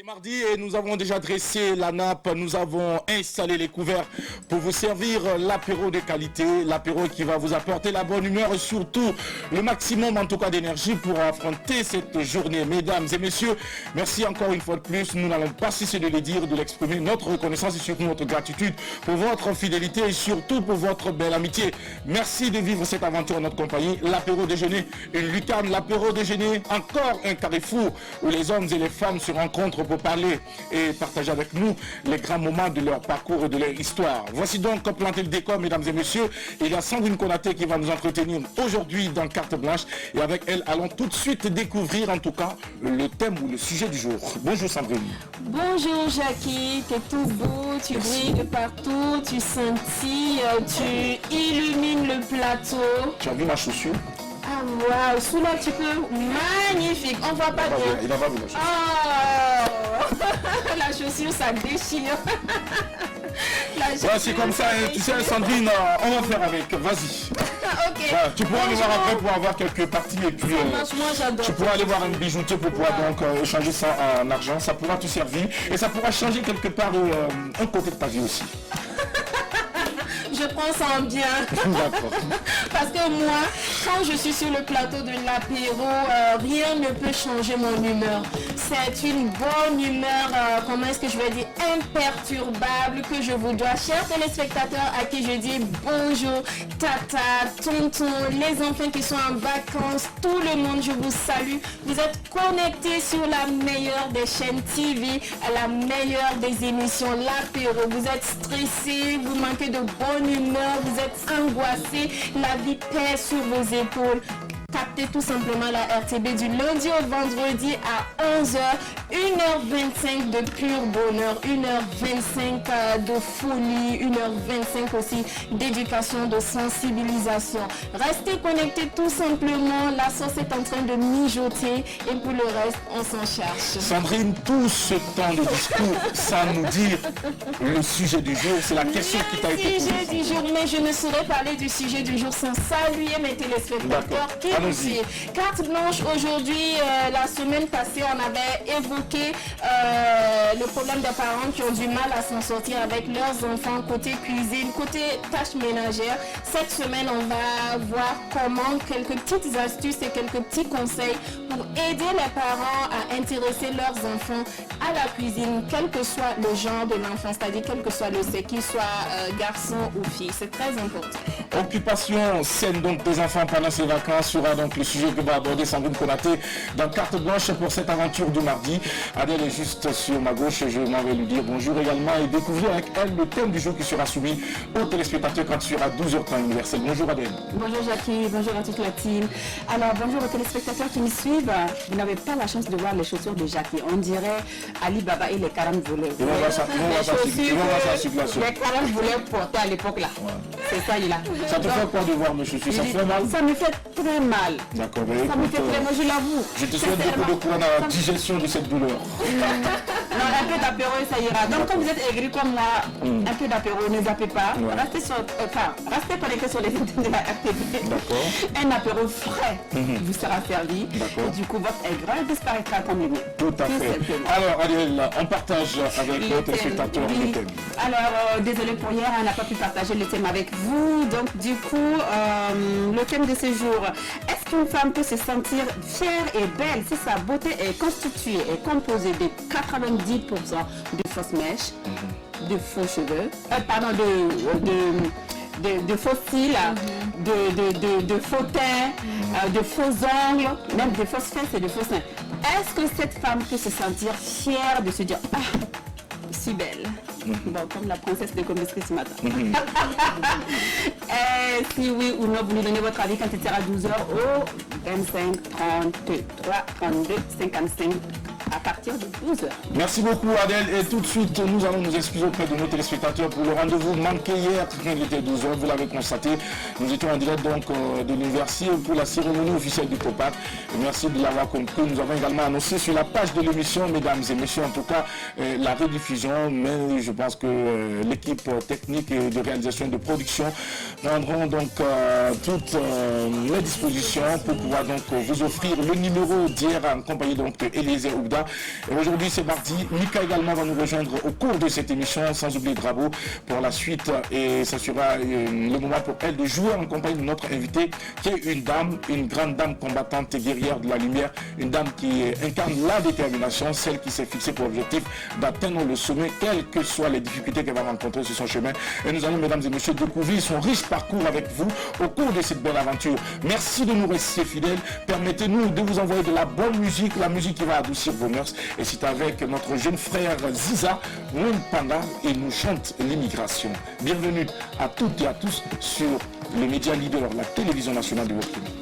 C'est mardi et nous avons déjà dressé la nappe, nous avons installé les couverts pour vous servir l'apéro de qualité, l'apéro qui va vous apporter la bonne humeur et surtout le maximum en tout cas d'énergie pour affronter cette journée. Mesdames et messieurs, merci encore une fois de plus, nous n'allons pas cesser de le dire, de l'exprimer, notre reconnaissance et surtout notre gratitude pour votre fidélité et surtout pour votre belle amitié. Merci de vivre cette aventure en notre compagnie, l'apéro déjeuner, une lucarne, l'apéro déjeuner, encore un carrefour où les hommes et les femmes se rencontrent pour parler et partager avec nous les grands moments de leur parcours et de leur histoire. Voici donc planter le décor, mesdames et messieurs. Il y a Sandrine Konaté qui va nous entretenir aujourd'hui dans Carte Blanche et avec elle, allons tout de suite découvrir en tout cas le thème ou le sujet du jour. Bonjour Sandrine. Bonjour Jackie, t'es tout beau, tu brilles de partout, tu scintilles, tu illumines le plateau. Tu as vu ma chaussure? Ah waouh, celui-là tu peux, magnifique, on voit pas bien. Il a pas vu la chaussure. Oh, la chaussure ça déchire. Ouais, c'est comme ça, hein. Tu sais Sandrine, on va faire avec, vas-y. Ok. Voilà, tu pourras aller voir après pour avoir quelques parties et puis moi j'adore. tu pourras aller voir un bijoutier pour pouvoir donc échanger ça en argent, ça pourra te servir et ça pourra changer quelque part un côté de ta vie aussi. Je prends ça en bien. Parce que moi, quand je suis sur le plateau de l'apéro, rien ne peut changer mon humeur. C'est une bonne humeur, comment est-ce que je vais dire, imperturbable que je vous dois. Chers téléspectateurs à qui je dis bonjour, tata, tonton, les enfants qui sont en vacances, tout le monde, je vous salue. Vous êtes connectés sur la meilleure des chaînes TV, la meilleure des émissions, l'apéro. Vous êtes stressés, vous manquez de bonne humeur, vous êtes angoissés, la vie pèse sur vos épaules. Captez tout simplement la RTB du lundi au vendredi à 11h, 1h25 de pur bonheur, 1h25 de folie, 1h25 aussi d'éducation, de sensibilisation. Restez connectés tout simplement, la sauce est en train de mijoter et pour le reste, on s'en charge. Sandrine, tout ce temps de discours sans nous dire le sujet du jour, c'est la question qui t'a été posée. Le sujet du jour, mais je ne saurais parler du sujet du jour sans saluer mes téléspectateurs qui aussi. Carte blanche aujourd'hui, la semaine passée, on avait évoqué le problème des parents qui ont du mal à s'en sortir avec leurs enfants côté cuisine, côté tâches ménagères. Cette semaine, on va voir comment quelques petites astuces et quelques petits conseils pour aider les parents à intéresser leurs enfants à la cuisine, quel que soit le genre de l'enfant, c'est-à-dire quel que soit le sexe, qu'il soit garçon ou fille. C'est très important. Occupation saine donc des enfants pendant ces vacances sera donc le sujet que va aborder Sandrine Konaté dans Carte Blanche pour cette aventure du mardi. Adèle est juste sur ma gauche, je m'en vais lui dire bonjour également et découvrir avec elle le thème du jour qui sera soumis aux téléspectateurs quand il sera 12h temps universel. Bonjour Adèle. Bonjour Jackie, bonjour à toute la team. Alors bonjour aux téléspectateurs qui me suivent. Vous n'avez pas la chance de voir les chaussures de Jackie. On dirait Ali Baba et les 40 volets. Les 40 volets portés à l'époque là. Ouais. C'est ça il a. Ça te fait quoi de voir mes chaussures? Ça te fait mal? Ça me fait très mal. D'accord, ça me fait très mal, je l'avoue. Je te souhaite beaucoup de courage dans la digestion de cette douleur. Non, un peu d'apéro et ça ira. Donc comme vous êtes aigri comme là, un peu d'apéro, ne zappez pas. Ouais. Restez connectés sur les antennes de la RTB. D'accord. Un apéro frais vous sera servi. Et du coup, votre aigre disparaîtra comme le mien. Tout à fait. Alors, Adèle, on partage avec les téléspectateurs le thème. Alors, désolé pour hier, on n'a pas pu partager le thème avec vous. Donc, du coup, le thème de ce jour, est-ce qu'une femme peut se sentir fière et belle si sa beauté est constituée et composée de 90% de fausses mèches, de faux cheveux, de faux cils, de faux teints, de faux ongles, même de fausses fesses et de faux seins. Est-ce que cette femme peut se sentir fière de se dire « Ah, si belle ». Bon, comme la princesse de Combisserie ce matin. Si oui ou non, vous nous donnez votre avis quand il sera 12h au 25 33 32 55 à partir de 12h. Merci beaucoup Adèle et tout de suite nous allons nous excuser auprès de nos téléspectateurs pour le rendez-vous manqué hier quand il était 12h, vous l'avez constaté. Nous étions en direct donc de l'université pour la cérémonie officielle du Popat. Merci de l'avoir compris. Nous avons également annoncé sur la page de l'émission, mesdames et messieurs, en tout cas la rediffusion, mais je pense que l'équipe technique et de réalisation et de production prendront donc toutes les dispositions pour pouvoir donc vous offrir le numéro d'hier en compagnie donc d'Eliezer Oubda. Panga. Et aujourd'hui, c'est mardi. Mika également va nous rejoindre au cours de cette émission, sans oublier Drabo pour la suite. Et ça sera le moment pour elle de jouer en compagnie de notre invitée, qui est une dame, une grande dame combattante et guerrière de la lumière, une dame qui incarne la détermination, celle qui s'est fixée pour objectif d'atteindre le sommet, quelles que soient les difficultés qu'elle va rencontrer sur son chemin. Et nous allons, mesdames et messieurs, découvrir son riche parcours avec vous au cours de cette belle aventure. Merci de nous rester fidèles. Permettez-nous de vous envoyer de la bonne musique, la musique qui va adoucir vos mœurs. Et c'est avec notre jeune frère Ziza Panga, et nous chante l'immigration. Bienvenue à toutes et à tous sur le média leader, la télévision nationale de votre pays.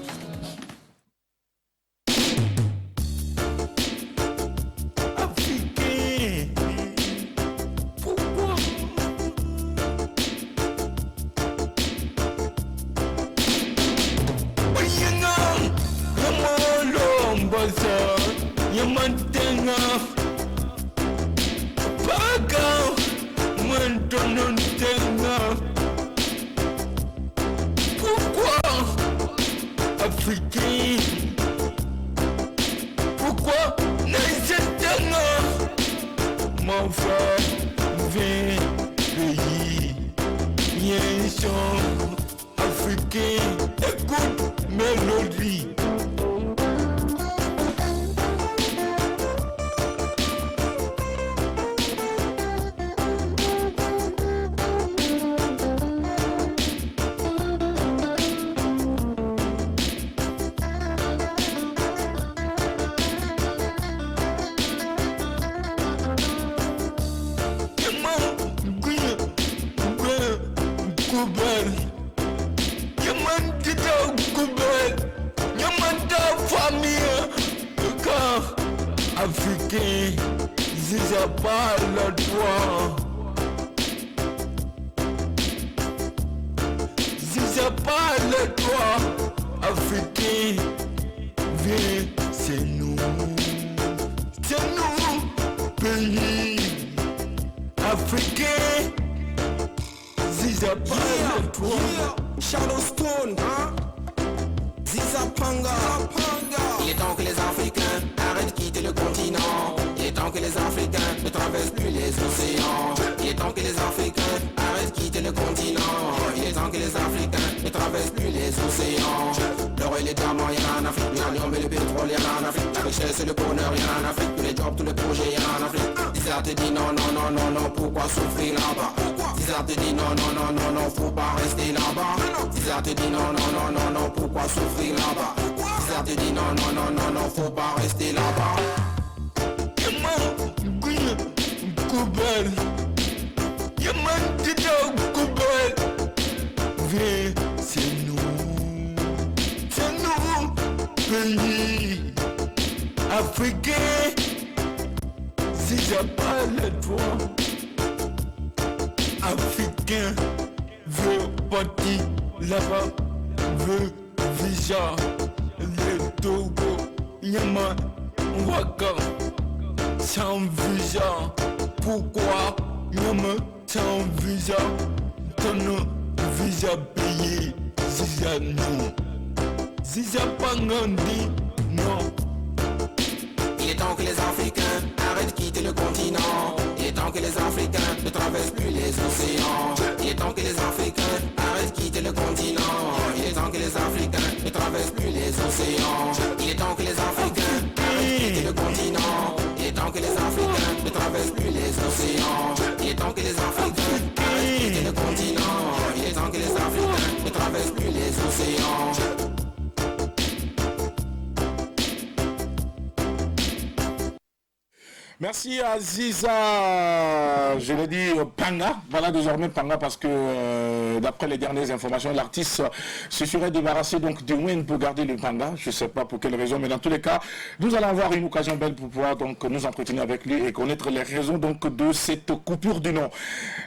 Merci à Ziza, je l'ai dit, Panga. Voilà désormais Panga parce que d'après les dernières informations, l'artiste se serait débarrassé donc de Wayne pour garder le Panga. Je ne sais pas pour quelle raison, mais dans tous les cas, nous allons avoir une occasion belle pour pouvoir donc nous entretenir avec lui et connaître les raisons donc de cette coupure du nom.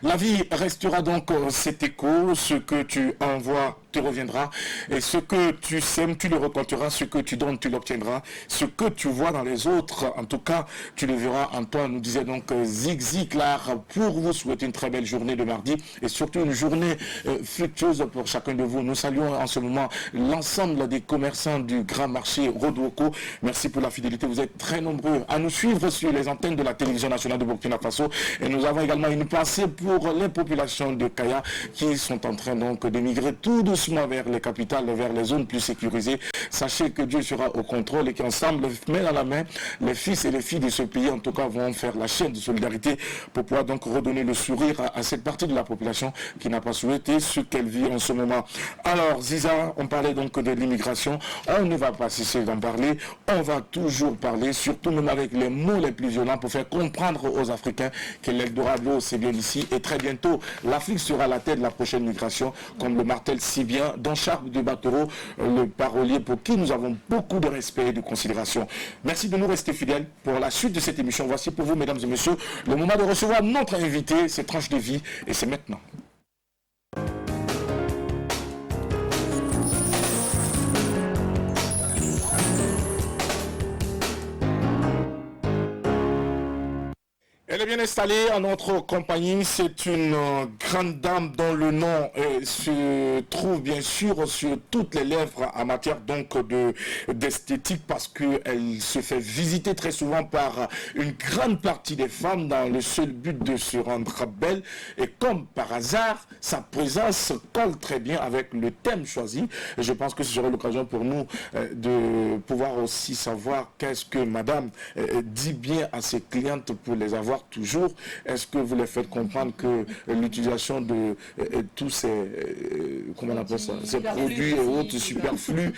La vie restera donc cet écho, ce que tu envoies te reviendra, et ce que tu sèmes, tu le récolteras, ce que tu donnes, tu l'obtiendras, ce que tu vois dans les autres, en tout cas, tu le verras toi, Antoine, nous disait donc Zig Clar pour vous souhaiter une très belle journée de mardi et surtout une journée fructueuse pour chacun de vous. Nous saluons en ce moment l'ensemble des commerçants du grand marché Rodwoko. Merci pour la fidélité. Vous êtes très nombreux à nous suivre sur les antennes de la télévision nationale de Burkina Faso. Et nous avons également une pensée pour les populations de Kaya qui sont en train donc de migrer tout doucement vers les capitales, vers les zones plus sécurisées. Sachez que Dieu sera au contrôle et qu'ensemble, main dans la main, les fils et les filles de ce pays, en tout cas, vont faire la chaîne de solidarité pour pouvoir donc redonner le sourire à cette partie de la population qui n'a pas souhaité ce qu'elle vit en ce moment. Alors, Ziza, on parlait donc de l'immigration. On ne va pas cesser d'en parler. On va toujours parler, surtout même avec les mots les plus violents pour faire comprendre aux Africains que l'Eldorado, c'est bien ici. Et très bientôt, l'Afrique sera la tête de la prochaine migration, comme le martèle si bien Don Charles de Batereau, le parolier pour qui nous avons beaucoup de respect et de considération. Merci de nous rester fidèles pour la suite de cette émission. Voici pour vous, mesdames et messieurs, le moment de recevoir notre invité, c'est Tranche de vie, et c'est maintenant. Elle est bien installée à notre compagnie. C'est une grande dame dont le nom se trouve bien sûr sur toutes les lèvres en matière donc d'esthétique parce qu'elle se fait visiter très souvent par une grande partie des femmes dans le seul but de se rendre belle. Et comme par hasard, sa présence colle très bien avec le thème choisi. Et je pense que ce serait l'occasion pour nous de pouvoir aussi savoir qu'est-ce que madame dit bien à ses clientes pour les avoir toujours. Est-ce que vous les faites comprendre que l'utilisation de tous ces, comment on appelle ça, ces produits et autres superflus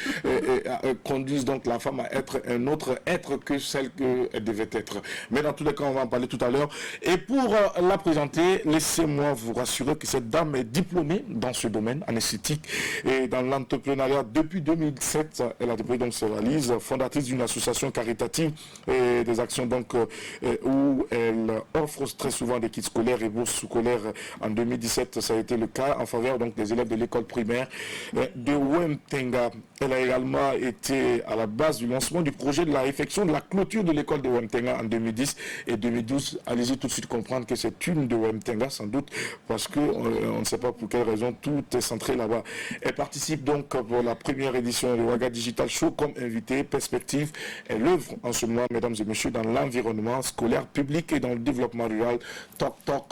conduisent donc la femme à être un autre être que celle qu'elle devait être. Mais dans tous les cas, on va en parler tout à l'heure. Et pour la présenter, laissez-moi vous rassurer que cette dame est diplômée dans ce domaine, en esthétique et dans l'entrepreneuriat depuis 2007. Elle a déposé donc ses valises, fondatrice d'une association caritative et des actions donc où elle offre très souvent des kits scolaires et bourses scolaires. En 2017, ça a été le cas en faveur donc des élèves de l'école primaire de Wemtenga. Elle a également été à la base du lancement du projet de la réfection de la clôture de l'école de Wemtenga en 2010 et 2012. Allez-y tout de suite comprendre que c'est une de Wemtenga sans doute parce que on ne sait pas pour quelle raison tout est centré là-bas. Elle participe donc pour la première édition de Ouaga Digital Show comme invitée perspective. Elle œuvre en ce moment, mesdames et messieurs, dans l'environnement scolaire public et dans le développement rural. Toc toc,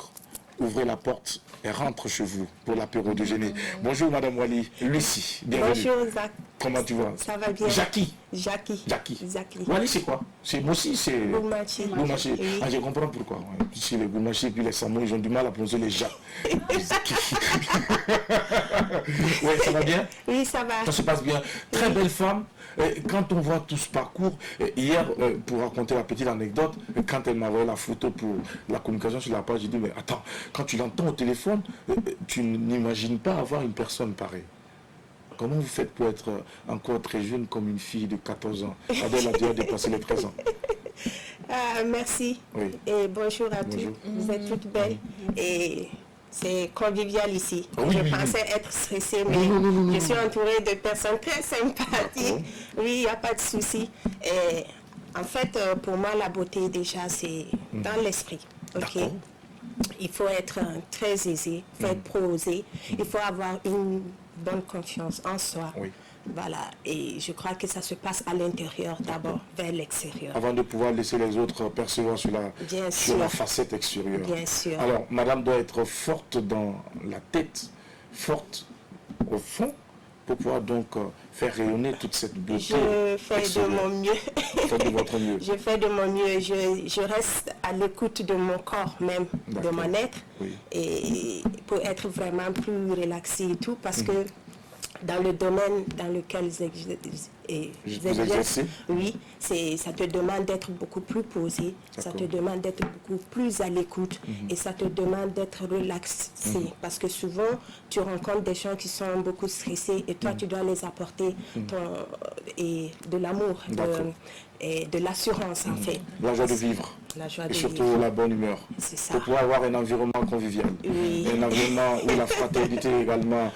ouvrez la porte et rentre chez vous pour l'apéro déjeuner. Bonjour Madame Wali, Lucie, bienvenue. Bonjour Zach. Comment tu vas? Ça va bien. Jackie. Wali c'est quoi? C'est moi aussi, c'est Boumachi. Boumachi. Oui. Ah, je comprends pourquoi. Ouais. Ici les Boumachi et puis les Samo, ils ont du mal à prononcer les Jacques. Oui, ça va bien? Oui, ça va. Ça se passe bien. Très belle femme. Quand on voit tout ce parcours, hier, pour raconter la petite anecdote, quand elle m'a envoyé la photo pour la communication sur la page, j'ai dit, mais attends, quand tu l'entends au téléphone, tu n'imagines pas avoir une personne pareille. Comment vous faites pour être encore très jeune comme une fille de 14 ans? Adèle a déjà dépassé les 13 ans. Merci. Oui. Et bonjour à tous. Vous êtes toutes belles. Et c'est convivial ici. Oui, je pensais être stressée, mais je suis entourée de personnes très sympathiques. Oui, il n'y a pas de souci. Et en fait, pour moi, la beauté, déjà, c'est dans l'esprit. Ok. Il faut être très aisé, il faut être pro-osé, il faut avoir une bonne confiance en soi. Oui. Voilà, et je crois que ça se passe à l'intérieur d'abord, vers l'extérieur. Avant de pouvoir laisser les autres percevoir sur la facette extérieure. Bien sûr. Alors, madame doit être forte dans la tête, forte au fond, pour pouvoir donc faire rayonner toute cette beauté. Je fais de mon mieux. Faites de votre mieux. Je fais de mon mieux. Je reste à l'écoute de mon corps même, de mon être, et pour être vraiment plus relaxée et tout, parce que dans le domaine dans lequel j'exerce, oui, ça te demande d'être beaucoup plus posé, ça te demande d'être beaucoup plus à l'écoute et ça te demande d'être relaxé parce que souvent tu rencontres des gens qui sont beaucoup stressés et toi tu dois les apporter de l'amour et de l'assurance en fait. La joie de vivre. Et surtout la bonne humeur. C'est ça. Pour pouvoir avoir un environnement convivial. Oui. Un environnement où la fraternité également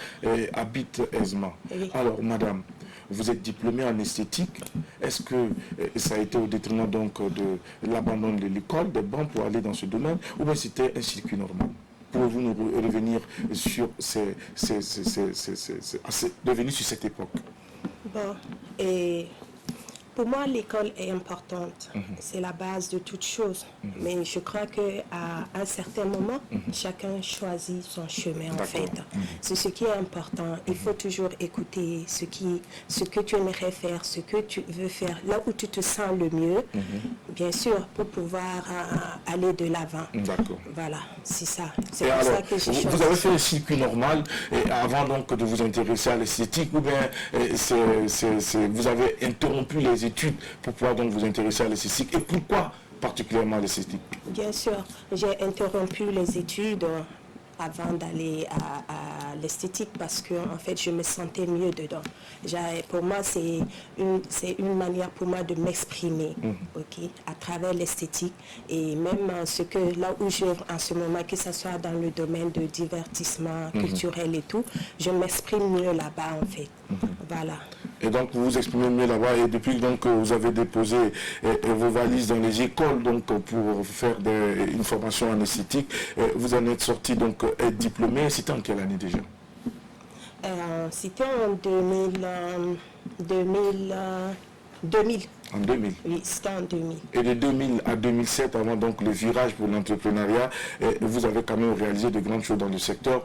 habite aisément. Oui. Alors, madame, vous êtes diplômé en esthétique. Est-ce que ça a été au détriment donc de l'abandon de l'école, des bancs pour aller dans ce domaine, ou bien c'était un circuit normal? Pouvez-vous nous revenir sur revenir sur cette époque? Bon, et pour moi, l'école est importante. C'est la base de toute chose. Mais je crois qu'à un certain moment, chacun choisit son chemin, en fait. C'est ce qui est important. Il faut toujours écouter ce que tu aimerais faire, ce que tu veux faire, là où tu te sens le mieux, bien sûr, pour pouvoir aller de l'avant. Voilà, c'est ça. C'est pour ça que j'ai choisi. Vous avez fait un circuit normal avant donc de vous intéresser à l'esthétique, ou bien vous avez interrompu les études pour pouvoir donc vous intéresser à l'esthétique, et pourquoi particulièrement l'esthétique? Bien sûr, j'ai interrompu les études avant d'aller à l'esthétique parce que en fait je me sentais mieux dedans. Pour moi c'est une manière pour moi de m'exprimer, à travers l'esthétique, et même là où j'œuvre en ce moment, que ce soit dans le domaine de divertissement culturel et tout, je m'exprime mieux là-bas en fait. Voilà. Et donc vous vous exprimez mieux là-bas, et depuis donc vous avez déposé vos valises dans les écoles donc pour faire une formation en esthétique, vous en êtes sorti donc être diplômé. C'était en quelle année déjà? C'était en 2000. En 2000. Oui, c'était en 2000. Et de 2000 à 2007, avant donc le virage pour l'entrepreneuriat, vous avez quand même réalisé de grandes choses dans le secteur.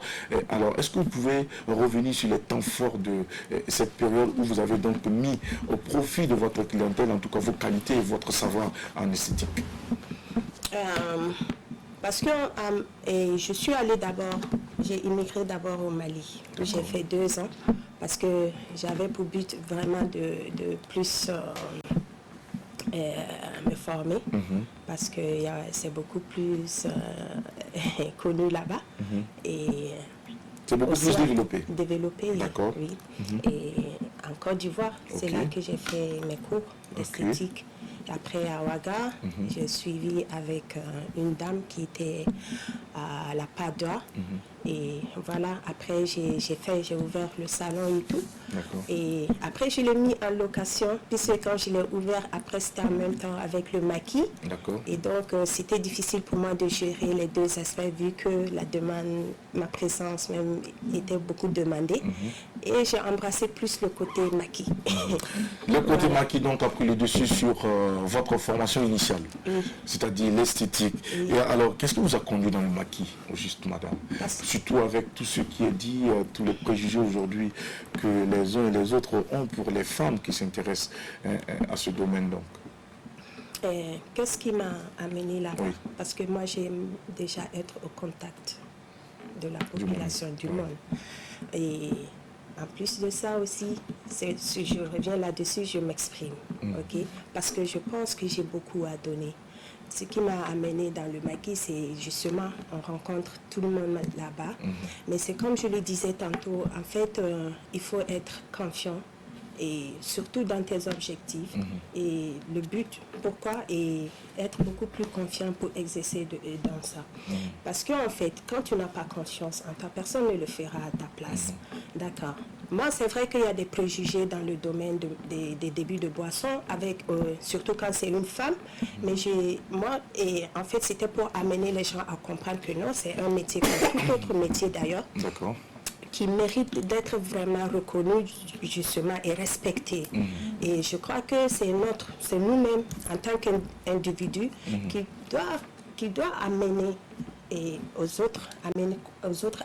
Alors, est-ce que vous pouvez revenir sur les temps forts de cette période où vous avez donc mis au profit de votre clientèle, en tout cas vos qualités et votre savoir en esthétique? Parce que je suis allée j'ai immigré d'abord au Mali. J'ai fait 2 ans parce que j'avais pour but vraiment de plus me former, parce que c'est beaucoup plus connu là-bas. Et c'est beaucoup plus développé. Développé, d'accord. Oui. Et en Côte d'Ivoire, c'est là que j'ai fait mes cours d'esthétique. Après, à Ouaga, j'ai suivi avec une dame qui était à la Padoa. Et voilà, après, j'ai ouvert le salon et tout. Et après, je l'ai mis en location, puisque quand je l'ai ouvert, après, c'était en même temps avec le maquis. Et donc, c'était difficile pour moi de gérer les deux aspects, vu que la demande, ma présence même était beaucoup demandée. Et j'ai embrassé plus le côté maquis. Le côté maquis, donc, a pris le dessus sur votre formation initiale, c'est-à-dire l'esthétique. Et alors, qu'est-ce qui vous a conduit dans le maquis, au juste, madame? Surtout avec tout ce qui est dit, tous les préjugés aujourd'hui que les uns et les autres ont pour les femmes qui s'intéressent à ce domaine, donc. Qu'est-ce qui m'a amené là-bas? Parce que moi, j'aime déjà être au contact de la population, du monde. Et en plus de ça aussi, je reviens là-dessus, je m'exprime, parce que je pense que j'ai beaucoup à donner. Ce qui m'a amené dans le maquis, c'est justement, on rencontre tout le monde là-bas. Mais c'est comme je le disais tantôt, en fait, il faut être confiant, et surtout dans tes objectifs. Et le but, pourquoi, est être beaucoup plus confiant pour exercer dans ça. Parce qu'en fait, quand tu n'as pas confiance en toi, personne ne le fera à ta place. D'accord. Moi, c'est vrai qu'il y a des préjugés dans le domaine des débuts de boisson, surtout quand c'est une femme. Mais en fait, c'était pour amener les gens à comprendre que non, c'est un métier comme tout autre métier d'ailleurs. D'accord. Qui mérite d'être vraiment reconnu justement et respecté. Et je crois que c'est nous-mêmes en tant qu'individus qui doit amener aux autres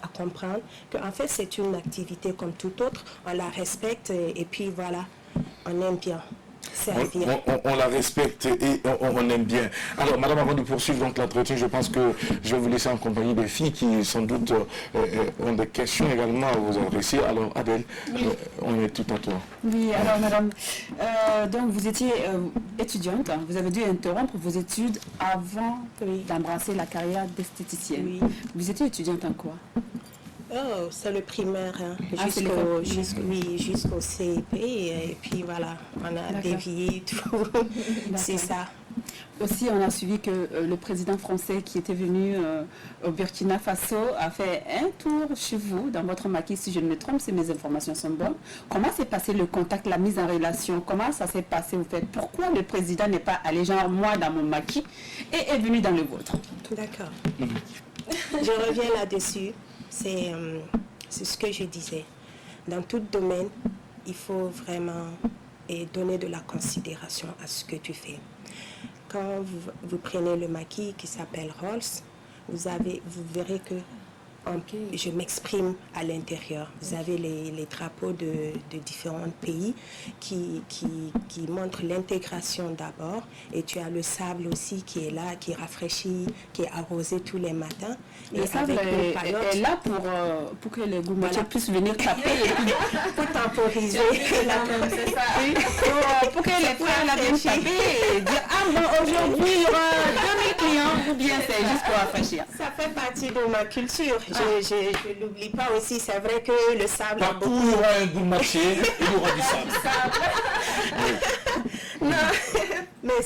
à comprendre qu'en fait c'est une activité comme toute autre, on la respecte et puis voilà, on aime bien. On la respecte et on aime bien. Alors, madame, avant de poursuivre donc l'entretien, je pense que je vais vous laisser en compagnie des filles qui, sans doute, ont des questions également à vous adresser. Alors, Adèle, on est tout à toi. Oui, alors, madame, donc vous étiez étudiante, hein, vous avez dû interrompre vos études avant d'embrasser la carrière d'esthéticienne. Vous étiez étudiante en quoi? Oh, c'est le primaire, jusqu'au CEP, et puis voilà, on a dévié tout, c'est ça. Aussi, on a suivi que le président français qui était venu au Burkina Faso a fait un tour chez vous, dans votre maquis, si je ne me trompe, si mes informations sont bonnes. Comment s'est passé le contact, la mise en relation? Comment ça s'est passé, vous faites? Pourquoi le président n'est pas allé, genre moi, dans mon maquis et est venu dans le vôtre? D'accord. Je reviens là-dessus. C'est ce que je disais. Dans tout domaine, il faut vraiment donner de la considération à ce que tu fais. Quand vous prenez le maquis qui s'appelle Rolls, vous verrez que je m'exprime à l'intérieur. Vous avez les drapeaux de différents pays qui montrent l'intégration d'abord. Et tu as le sable aussi qui est là, qui rafraîchit, qui est arrosé tous les matins. Le sable est là pour que les gourmets puissent venir taper et puis pour temporiser. Pour que les frères là viennent taper et dire ah bon aujourd'hui il y aura 2000 clients ou bien c'est juste pour rafraîchir. Ça fait partie de ma culture. Je ne l'oublie pas aussi. C'est vrai que le sable... Partout il y aura un gourmatier, il y aura du sable. Non, mais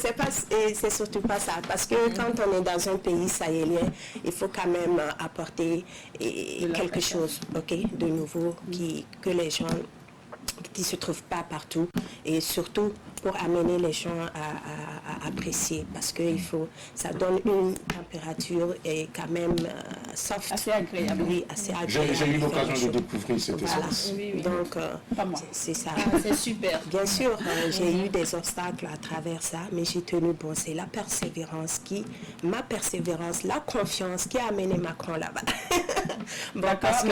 c'est surtout pas ça. Parce que quand on est dans un pays sahélien, il faut quand même apporter quelque chose de nouveau que les gens qui ne se trouvent pas partout. Et surtout pour amener les gens à apprécier. Parce que ça donne une température et quand même soft. Assez agréable. Oui, assez agréable. J'ai eu l'occasion de découvrir cette essence. Oui. Donc, c'est ça. C'est super. Bien sûr, j'ai eu des obstacles à travers ça, mais j'ai tenu bon. C'est la persévérance la confiance qui a amené Macron là-bas. Bon, parce que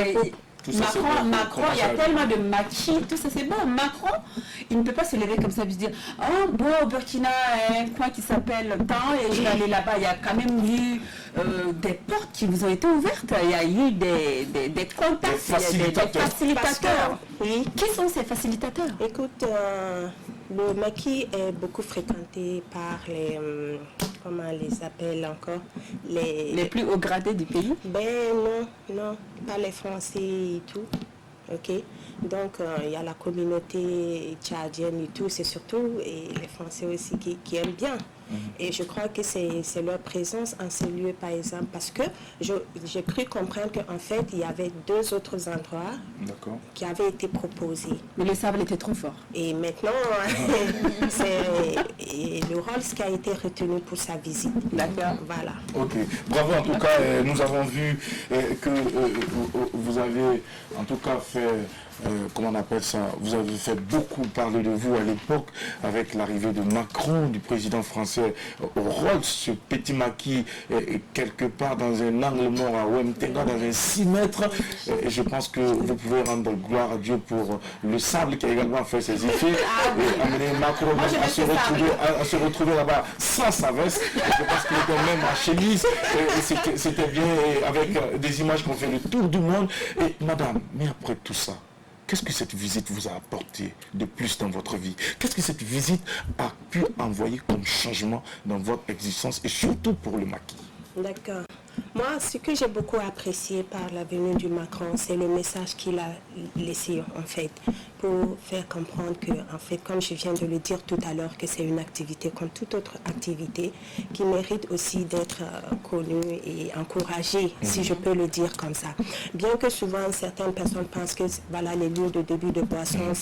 Macron, il y a tellement de maquis, tout ça c'est bon. Macron, il ne peut pas se lever comme ça et se dire oh bon, au Burkina, un coin qui s'appelle tant et je vais aller là-bas. Il y a quand même eu des portes qui vous ont été ouvertes. Il y a eu des contacts, des facilitateurs. Oui. Qui sont ces facilitateurs? Écoute, le maquis est beaucoup fréquenté par les, comment on les appelle encore, les plus hauts gradés du pays? Ben non, pas les Français et tout. Ok, donc il y a la communauté tchadienne et tout, c'est surtout et les Français aussi qui aiment bien. Et je crois que c'est leur présence en ces lieux, par exemple, parce que j'ai cru comprendre qu'en fait, il y avait 2 autres endroits qui avaient été proposés. Mais le sable était trop fort. Et maintenant, c'est le Rolls qui a été retenu pour sa visite. D'accord. Voilà. Ok. Bravo, en tout cas, nous avons vu que vous avez en tout cas fait... comment on appelle ça, vous avez fait beaucoup parler de vous à l'époque avec l'arrivée de Macron, du président français au Rolls, ce petit maquis quelque part dans un angle mort à Ouemtenga, dans un 6 mètres. Et je pense que vous pouvez rendre gloire à Dieu pour le sable qui a également fait ses effets et amener Macron à se retrouver là-bas sans sa veste. Je pense qu'il était même en chemise. C'était bien avec des images qu'on fait le tour du monde. Et madame, mais après tout ça, qu'est-ce que cette visite vous a apporté de plus dans votre vie? Qu'est-ce que cette visite a pu envoyer comme changement dans votre existence et surtout pour le maquis? D'accord. Moi, ce que j'ai beaucoup apprécié par la venue du Macron, c'est le message qu'il a laissé, en fait, pour faire comprendre que, en fait, comme je viens de le dire tout à l'heure, que c'est une activité comme toute autre activité qui mérite aussi d'être connue et encouragée, si je peux le dire comme ça. Bien que souvent, certaines personnes pensent que, voilà, les lieux de début de boisson,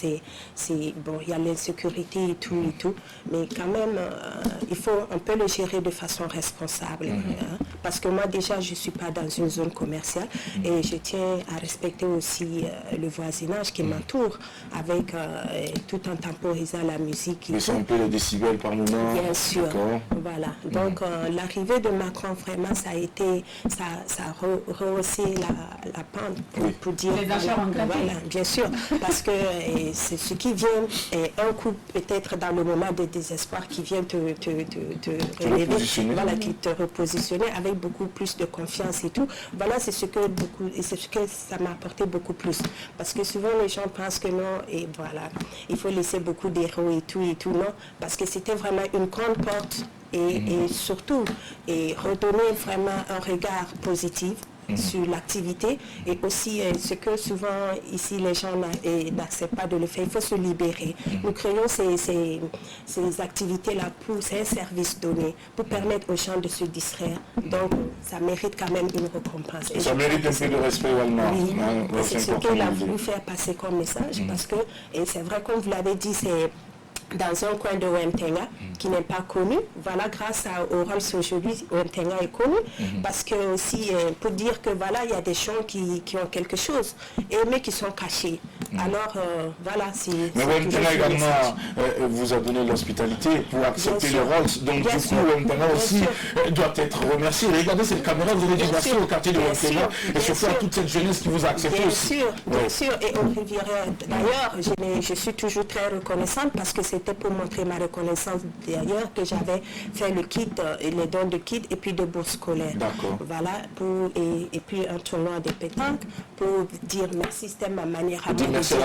bon, il y a l'insécurité et tout, mais quand même, on peut le gérer de façon responsable, parce que moi, déjà, je ne suis pas dans une zone commerciale et je tiens à respecter aussi le voisinage qui m'entoure avec tout en temporisant la musique. Mais c'est un peu les décibels par moment. Bien sûr. Voilà. Donc l'arrivée de Macron, vraiment, ça a rehaussé la pente pour dire. Les achats ont grimpé. Voilà, bien sûr. Parce que c'est ce qui vient, un coup peut-être dans le moment de désespoir qui vient te relever, voilà, qui te repositionner avec beaucoup plus de confiance et tout. Voilà, c'est ce que ça m'a apporté beaucoup plus. Parce que souvent les gens pensent que non, et voilà, il faut laisser beaucoup d'héros et tout, non. Parce que c'était vraiment une grande porte et surtout, redonner vraiment un regard positif sur l'activité et aussi ce que souvent ici les gens n'acceptent pas de le faire, il faut se libérer. Nous créons ces activités-là c'est un service donné pour permettre aux gens de se distraire. Donc ça mérite quand même une récompense. Et ça mérite un peu de respect également. Oui, c'est ce qu'il a voulu faire passer comme message parce que, et c'est vrai comme vous l'avez dit, c'est dans un coin de Wemtenga qui n'est pas connu. Voilà, grâce au Rolls aujourd'hui, Wemtenga est connu parce que aussi pour dire que voilà, il y a des gens qui ont quelque chose mais qui sont cachés. Alors voilà, mais Wemtenga également vous a donné l'hospitalité pour accepter le Rolls. Donc du coup, Wemtenga aussi doit être remercié. Regardez cette caméra, vous avez dit merci au quartier de Wemtenga et surtout à toute cette jeunesse qui vous a accepté aussi. Bien sûr, et au Rivière. D'ailleurs, je suis toujours très reconnaissante parce que c'était pour montrer ma reconnaissance d'ailleurs que j'avais fait le kit, les dons de kit et puis de bourse scolaire. D'accord. Voilà, et puis un tournoi de pétanque pour dire merci, c'était ma manière à dire merci à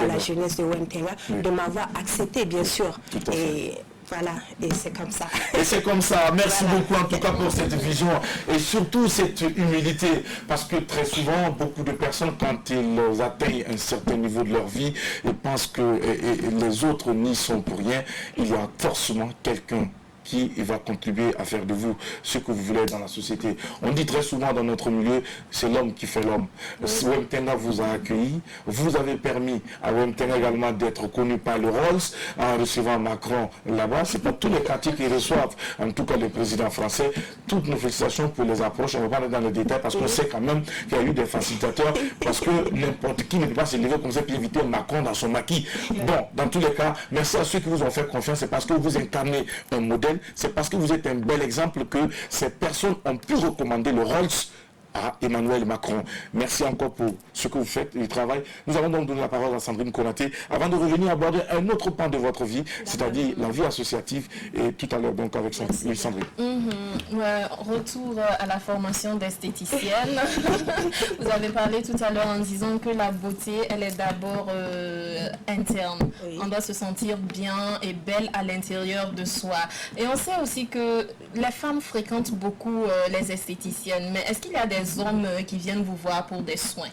la jeunesse de Wemtenga de m'avoir accepté, bien sûr. Et voilà, et c'est comme ça. Et c'est comme ça. Merci beaucoup en tout cas pour cette vision et surtout cette humilité. Parce que très souvent, beaucoup de personnes, quand ils atteignent un certain niveau de leur vie, ils pensent que les autres n'y sont pour rien. Il y a forcément quelqu'un qui va contribuer à faire de vous ce que vous voulez dans la société. On dit très souvent dans notre milieu, c'est l'homme qui fait l'homme. Wemtenga vous a accueilli, vous avez permis à Wemtenga également d'être connu par le Rolls en recevant Macron là-bas. C'est pas tous les quartiers qui reçoivent, en tout cas le président français. Toutes nos félicitations pour les approches. On ne va pas aller dans le détail parce qu'on sait quand même qu'il y a eu des facilitateurs parce que n'importe qui ne peut pas se lever comme ça et éviter Macron dans son maquis. Bon, dans tous les cas, merci à ceux qui vous ont fait confiance. C'est parce que vous incarnez un modèle. C'est parce que vous êtes un bel exemple que ces personnes ont pu recommander le Rolls à Emmanuel Macron. Merci encore pour ce que vous faites, le travail. Nous allons donc donner la parole à Sandrine Konaté avant de revenir aborder un autre pan de votre vie, c'est-à-dire la vie associative et tout à l'heure donc avec Sandrine. Retour à la formation d'esthéticienne. Vous avez parlé tout à l'heure en disant que la beauté, elle est d'abord interne. Oui. On doit se sentir bien et belle à l'intérieur de soi. Et on sait aussi que les femmes fréquentent beaucoup les esthéticiennes. Mais est-ce qu'il y a des hommes qui viennent vous voir pour des soins?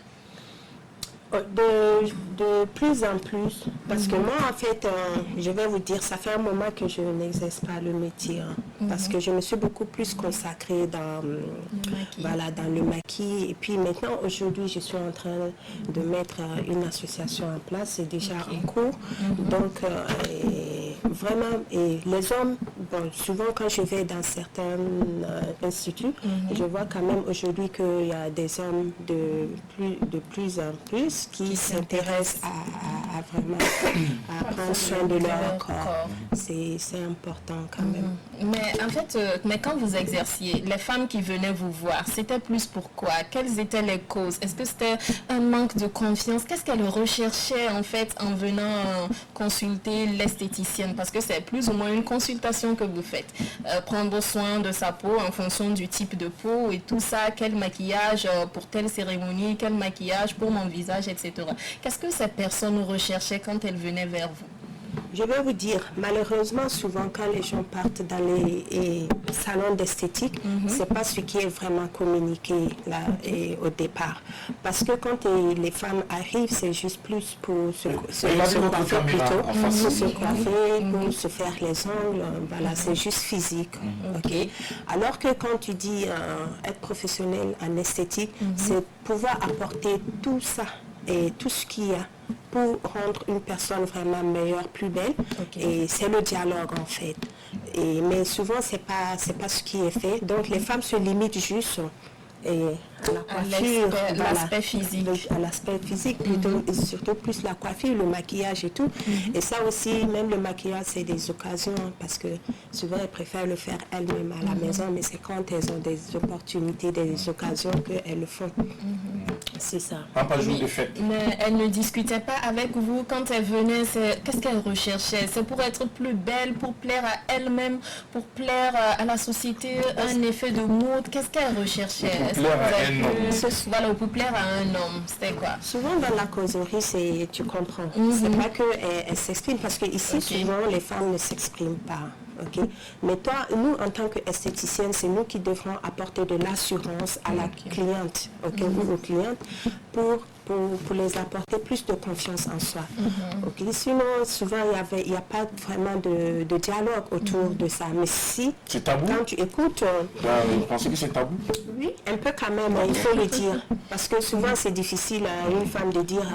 De plus en plus, parce que moi en fait, je vais vous dire, ça fait un moment que je n'exerce pas le métier, parce que je me suis beaucoup plus consacrée dans le maquis, et puis maintenant aujourd'hui je suis en train de mettre une association en place, c'est déjà en cours, donc vraiment, et les hommes, bon, souvent quand je vais dans certains instituts, je vois quand même aujourd'hui qu'il y a des hommes de plus en plus qui s'intéressent à vraiment à prendre soin de leur corps. C'est important quand même. Mais en fait, quand vous exerciez, les femmes qui venaient vous voir, c'était plus pourquoi? Quelles étaient les causes? Est-ce que c'était un manque de confiance? Qu'est-ce qu'elles recherchaient en fait en venant consulter l'esthéticienne? Parce que c'est plus ou moins une consultation que vous faites. Prendre soin de sa peau en fonction du type de peau et tout ça, quel maquillage pour telle cérémonie, quel maquillage pour mon visage, etc. Qu'est-ce que ces personnes recherchaient quand elles venaient vers vous? Je vais vous dire, malheureusement, souvent quand les gens partent dans les salons d'esthétique, c'est pas ce qui est vraiment communiqué là au départ. Parce que quand les femmes arrivent, c'est juste plus pour se coiffer plutôt, pour se coiffer, pour se faire les ongles, voilà, c'est juste physique. Okay? Alors que quand tu dis être professionnel en esthétique, c'est pouvoir apporter tout ça et tout ce qu'il y a pour rendre une personne vraiment meilleure, plus belle. Et c'est le dialogue en fait. Mais souvent c'est pas ce qui est fait. Donc les femmes se limitent juste à la coiffure, l'aspect physique. À l'aspect physique, plutôt, et surtout plus la coiffure, le maquillage et tout. Et ça aussi, même le maquillage, c'est des occasions, parce que souvent elles préfèrent le faire elles-mêmes à la maison, mais c'est quand elles ont des opportunités, des occasions qu'elles le font. C'est ça. Pas jour de fête. Mais elles ne discutaient pas avec vous quand elles venaient. Qu'est-ce qu'elles recherchaient? C'est pour être plus belle, pour plaire à elles-mêmes, pour plaire à la société, un effet de mode. Qu'est-ce qu'elles recherchaient? Pour plaire à un homme. Voilà, pour plaire à un homme. C'était quoi? Souvent dans la causerie, tu comprends. C'est pas qu'elles s'expriment, parce que ici souvent les femmes ne s'expriment pas. ok? Mais toi, nous, en tant qu'esthéticienne, c'est nous qui devrons apporter de l'assurance à la cliente, ok, ou aux clientes, pour les apporter plus de confiance en soi. Ok? Sinon, souvent, il n'y a pas vraiment de dialogue autour de ça. Mais si, c'est tabou. quand tu écoutes... vous pensez que c'est tabou? Oui, un peu quand même, il faut le dire. Parce que souvent, c'est difficile à une femme de dire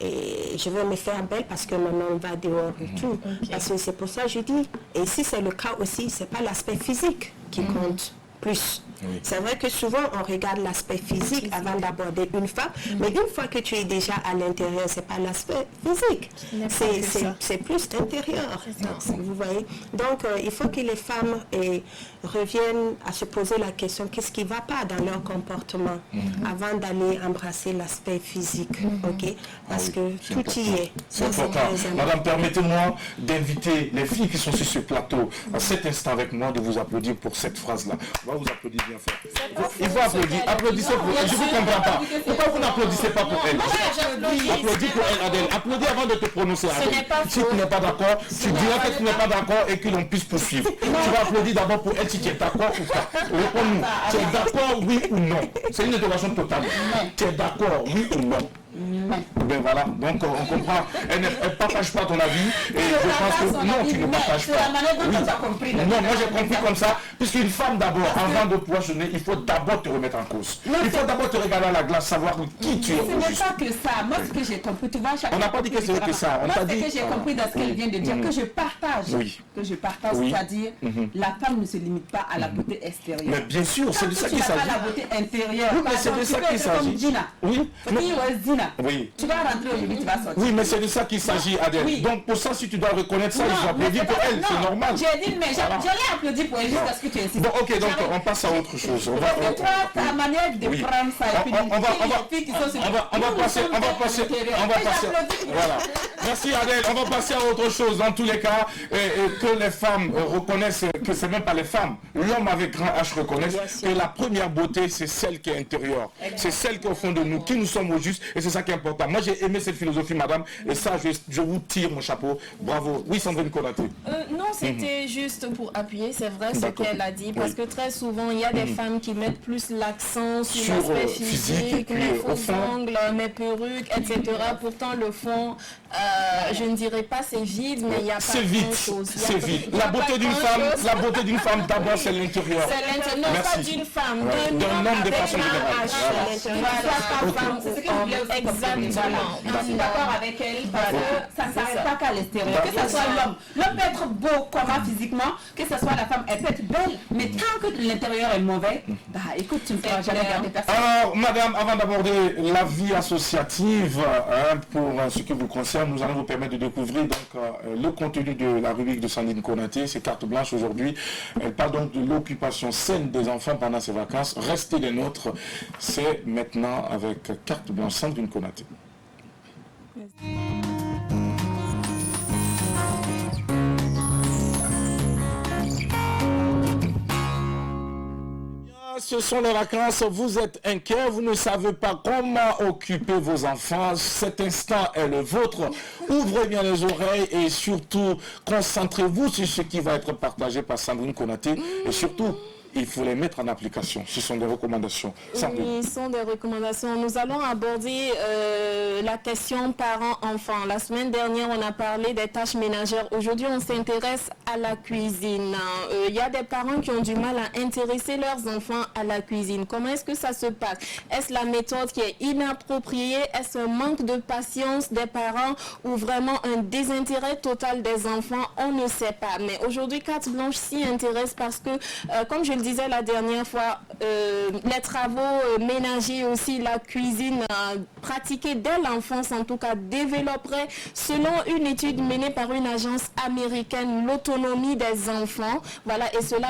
et je veux me faire belle parce que mon homme va dehors et tout. Parce que c'est pour ça que je dis. Et si c'est le cas aussi, ce n'est pas l'aspect physique qui compte plus. Oui. C'est vrai que souvent on regarde l'aspect physique avant d'aborder une femme, mais une fois que tu es déjà à l'intérieur, c'est pas l'aspect physique, c'est plus intérieur. Vous voyez. Donc il faut que les femmes reviennent à se poser la question qu'est-ce qui ne va pas dans leur comportement avant d'aller embrasser l'aspect physique, ok? Parce que tout important. Y est. C'est important. Madame, permettez-moi d'inviter les filles qui sont sur ce plateau à cet instant avec moi de vous applaudir pour cette phrase-là. On va vous applaudir bien fort. Il faut applaudir. Applaudissez pour elle. Je ne vous comprends pas. Pourquoi vous n'applaudissez pas pour elle? Applaudis pour elle, Adèle. Applaudis avant de te prononcer, Adèle. Si tu n'es pas d'accord, tu diras que tu n'es pas d'accord et que l'on puisse poursuivre. Tu vas applaudir d'abord pour elle si tu es d'accord ou pas. Réponds-nous. Tu es d'accord, oui ou non? C'est une interrogation totale. Tu es d'accord, oui ou non? Ben voilà, donc on comprend. Elle ne partage pas ton avis et je pense que non, tu ne partages pas. Oui. Non, moi j'ai compris comme ça, puisqu'une femme d'abord, avant de pouvoir se donner, il faut d'abord te remettre en cause. Il faut d'abord te regarder à la glace, savoir qui tu es. Ce n'est pas que ça. Moi, ce que j'ai compris, tu vois, on n'a pas dit que c'est que ça. Moi, ce que j'ai compris dans ce qu'elle vient de dire, que je partage, c'est-à-dire la femme ne se limite pas à la beauté extérieure. Mais bien sûr, c'est de ça qu'il s'agit. Tu n'as pas la beauté intérieure. Oui, mais c'est de ça qu'il s'agit. Oui. Oui. Tu vas rentrer aujourd'hui, tu vas sortir. Oui, mais c'est de ça qu'il s'agit, Adèle. Oui. Donc pour ça, si tu dois reconnaître ça, il faut applaudir pour elle, c'est normal. J'ai dit, mais j'allais applaudir pour elle juste parce que tu insistes. Bon, ok, donc on passe à autre chose. Parce que toi, ta manière de prendre ça, et puis on va passer. Voilà. Merci, Adèle. On va passer à autre chose. Dans tous les cas, que les femmes reconnaissent, que c'est même pas les femmes, l'homme avec grand H reconnaisse que la première beauté, c'est celle qui est intérieure. C'est celle qui est au fond de nous, qui nous sommes au juste, et c'est ça qui est important. Moi, j'ai aimé cette philosophie, madame, et ça, je vous tire mon chapeau. Bravo. Oui, Sandrine Konaté. Non, c'était juste pour appuyer, c'est vrai ce qu'elle a dit, parce que très souvent, il y a des femmes qui mettent plus l'accent sur l'aspect physique, mes faux ongles, mes perruques, etc. Pourtant, le fond, je ne dirais pas c'est vide, mais il n'y a pas grand-chose. C'est vide. La beauté d'une femme, d'abord, c'est l'intérieur. C'est l'intérieur, non pas d'une femme, d'un homme de façon générale. C'est ce que je voulais aussi. Exactement. Je suis d'accord avec elle parce que ça ne s'arrête pas qu'à l'extérieur. Que ce soit l'homme. L'homme peut être beau comment physiquement, que ce soit la femme, elle peut être belle, mais tant que l'intérieur est mauvais, bah écoute, tu ne feras jamais garder personne. Alors, madame, avant d'aborder la vie associative, pour ce qui vous concerne, nous allons vous permettre de découvrir donc, le contenu de la rubrique de Sandrine Konaté, c'est carte blanche aujourd'hui. Elle parle donc de l'occupation saine des enfants pendant ces vacances. Restez des nôtres. C'est maintenant avec carte blanche Sandrine Konaté. Ce sont les vacances, vous êtes inquiets, vous ne savez pas comment occuper vos enfants. Cet instant est le vôtre. Ouvrez bien les oreilles et surtout concentrez-vous sur ce qui va être partagé par Sandrine Konaté et surtout il faut les mettre en application. Ce sont des recommandations. Oui, ce sont des recommandations. Nous allons aborder la question parents-enfants. La semaine dernière, on a parlé des tâches ménagères. Aujourd'hui, on s'intéresse à la cuisine. Il y a des parents qui ont du mal à intéresser leurs enfants à la cuisine. Comment est-ce que ça se passe? Est-ce la méthode qui est inappropriée? Est-ce un manque de patience des parents ou vraiment un désintérêt total des enfants? On ne sait pas. Mais aujourd'hui, Carte Blanche s'y intéresse parce que, comme je le disais la dernière fois, les travaux ménagers aussi, la cuisine pratiquée dès l'enfance en tout cas développerait, selon une étude menée par une agence américaine, l'autonomie des enfants. Voilà, et cela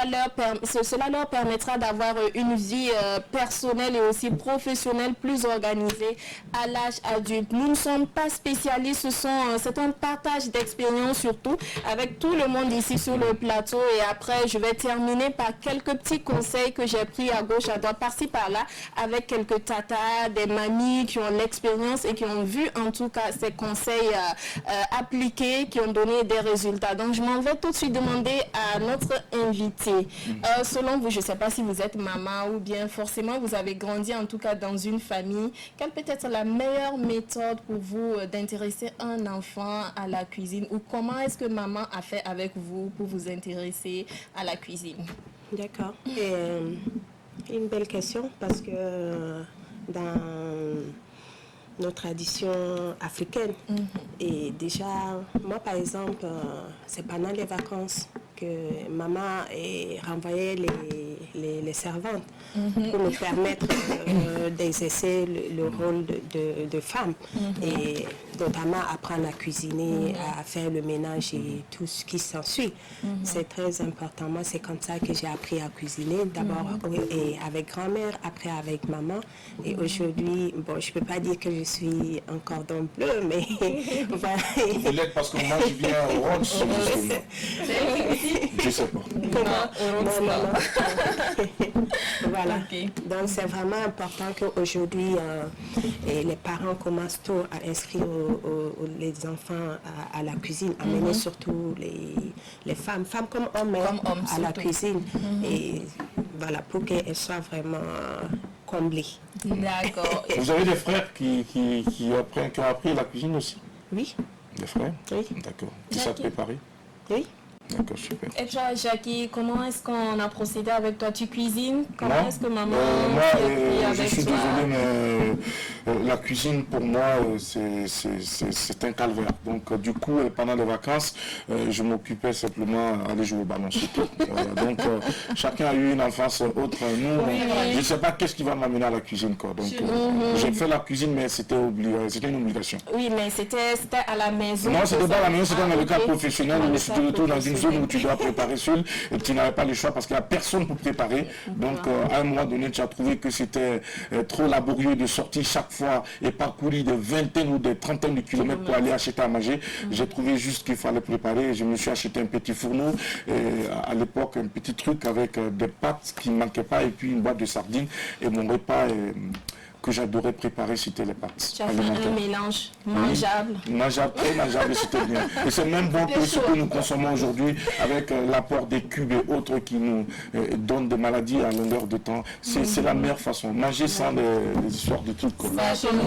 leur permettra d'avoir une vie personnelle et aussi professionnelle plus organisée à l'âge adulte. Nous ne sommes pas spécialistes, c'est un partage d'expérience surtout avec tout le monde ici sur le plateau, et après je vais terminer par quelques petits conseils que j'ai pris à gauche, à droite, par-ci, par-là, avec quelques tatas, des mamies qui ont l'expérience et qui ont vu en tout cas ces conseils appliqués, qui ont donné des résultats. Donc je m'en vais tout de suite demander à notre invité. Selon vous, je ne sais pas si vous êtes maman ou bien forcément vous avez grandi en tout cas dans une famille. Quelle peut être la meilleure méthode pour vous d'intéresser un enfant à la cuisine, ou comment est-ce que maman a fait avec vous pour vous intéresser à la cuisine? D'accord. Une belle question, parce que dans nos traditions africaines, et déjà, moi par exemple, c'est pendant les vacances que maman renvoyait les servantes pour nous permettre d'exercer le rôle de femme, et notamment apprendre à cuisiner, à faire le ménage et tout ce qui s'ensuit. C'est très important. Moi, c'est comme ça que j'ai appris à cuisiner, d'abord avec grand-mère, après avec maman. Et aujourd'hui, bon, je ne peux pas dire que je suis un cordon bleu, mais... voilà. Vous l'êtes parce que moi, je viens au Rhodes, justement. Je sais pas. Voilà. Okay. Donc c'est vraiment important qu'aujourd'hui les parents commencent tôt à inscrire les enfants à la cuisine, amener surtout les femmes comme hommes, à la cuisine. Et voilà, pour qu'elles soient vraiment comblées. D'accord. Vous avez des frères qui ont appris la cuisine aussi? Oui. Des frères? Oui. D'accord. Qui savent préparer? Oui. D'accord, super. Et toi, Jackie, comment est-ce qu'on a procédé avec toi? Tu cuisines? Comment est-ce que maman moi, avec je suis toi? désolé, mais la cuisine, pour moi, c'est un calvaire. Donc, du coup, pendant les vacances, je m'occupais simplement d'aller jouer au ballon, surtout. Donc, chacun a eu une enfance autre. Nous, je ne sais pas qu'est-ce qui va m'amener à la cuisine, quoi. Donc, j'ai fait la cuisine, mais c'était une obligation. Oui, mais c'était à la maison. Non, c'était pas à la maison, c'était dans le cadre professionnel, où tu te retrouves dans une zone où tu dois préparer seul et tu n'avais pas le choix parce qu'il n'y a personne pour préparer. Donc à un moment donné, tu as trouvé que c'était trop laborieux de sortir chaque fois et parcourir des vingtaines ou des trentaines de kilomètres pour aller acheter à manger. J'ai trouvé juste qu'il fallait préparer. Je me suis acheté un petit fourneau, à l'époque un petit truc avec des pâtes qui ne manquaient pas et puis une boîte de sardines, et mon repas que j'adorais préparer, c'était les pâtes. Tu as fait un mélange mangeable. Mangeable, très mangeable, c'était bien. Et c'est même bon que ce que nous consommons aujourd'hui, avec l'apport des cubes et autres qui nous donnent des maladies à longueur de temps. C'est la meilleure façon. Manger sans les histoires de trucs comme ça. Chez nous,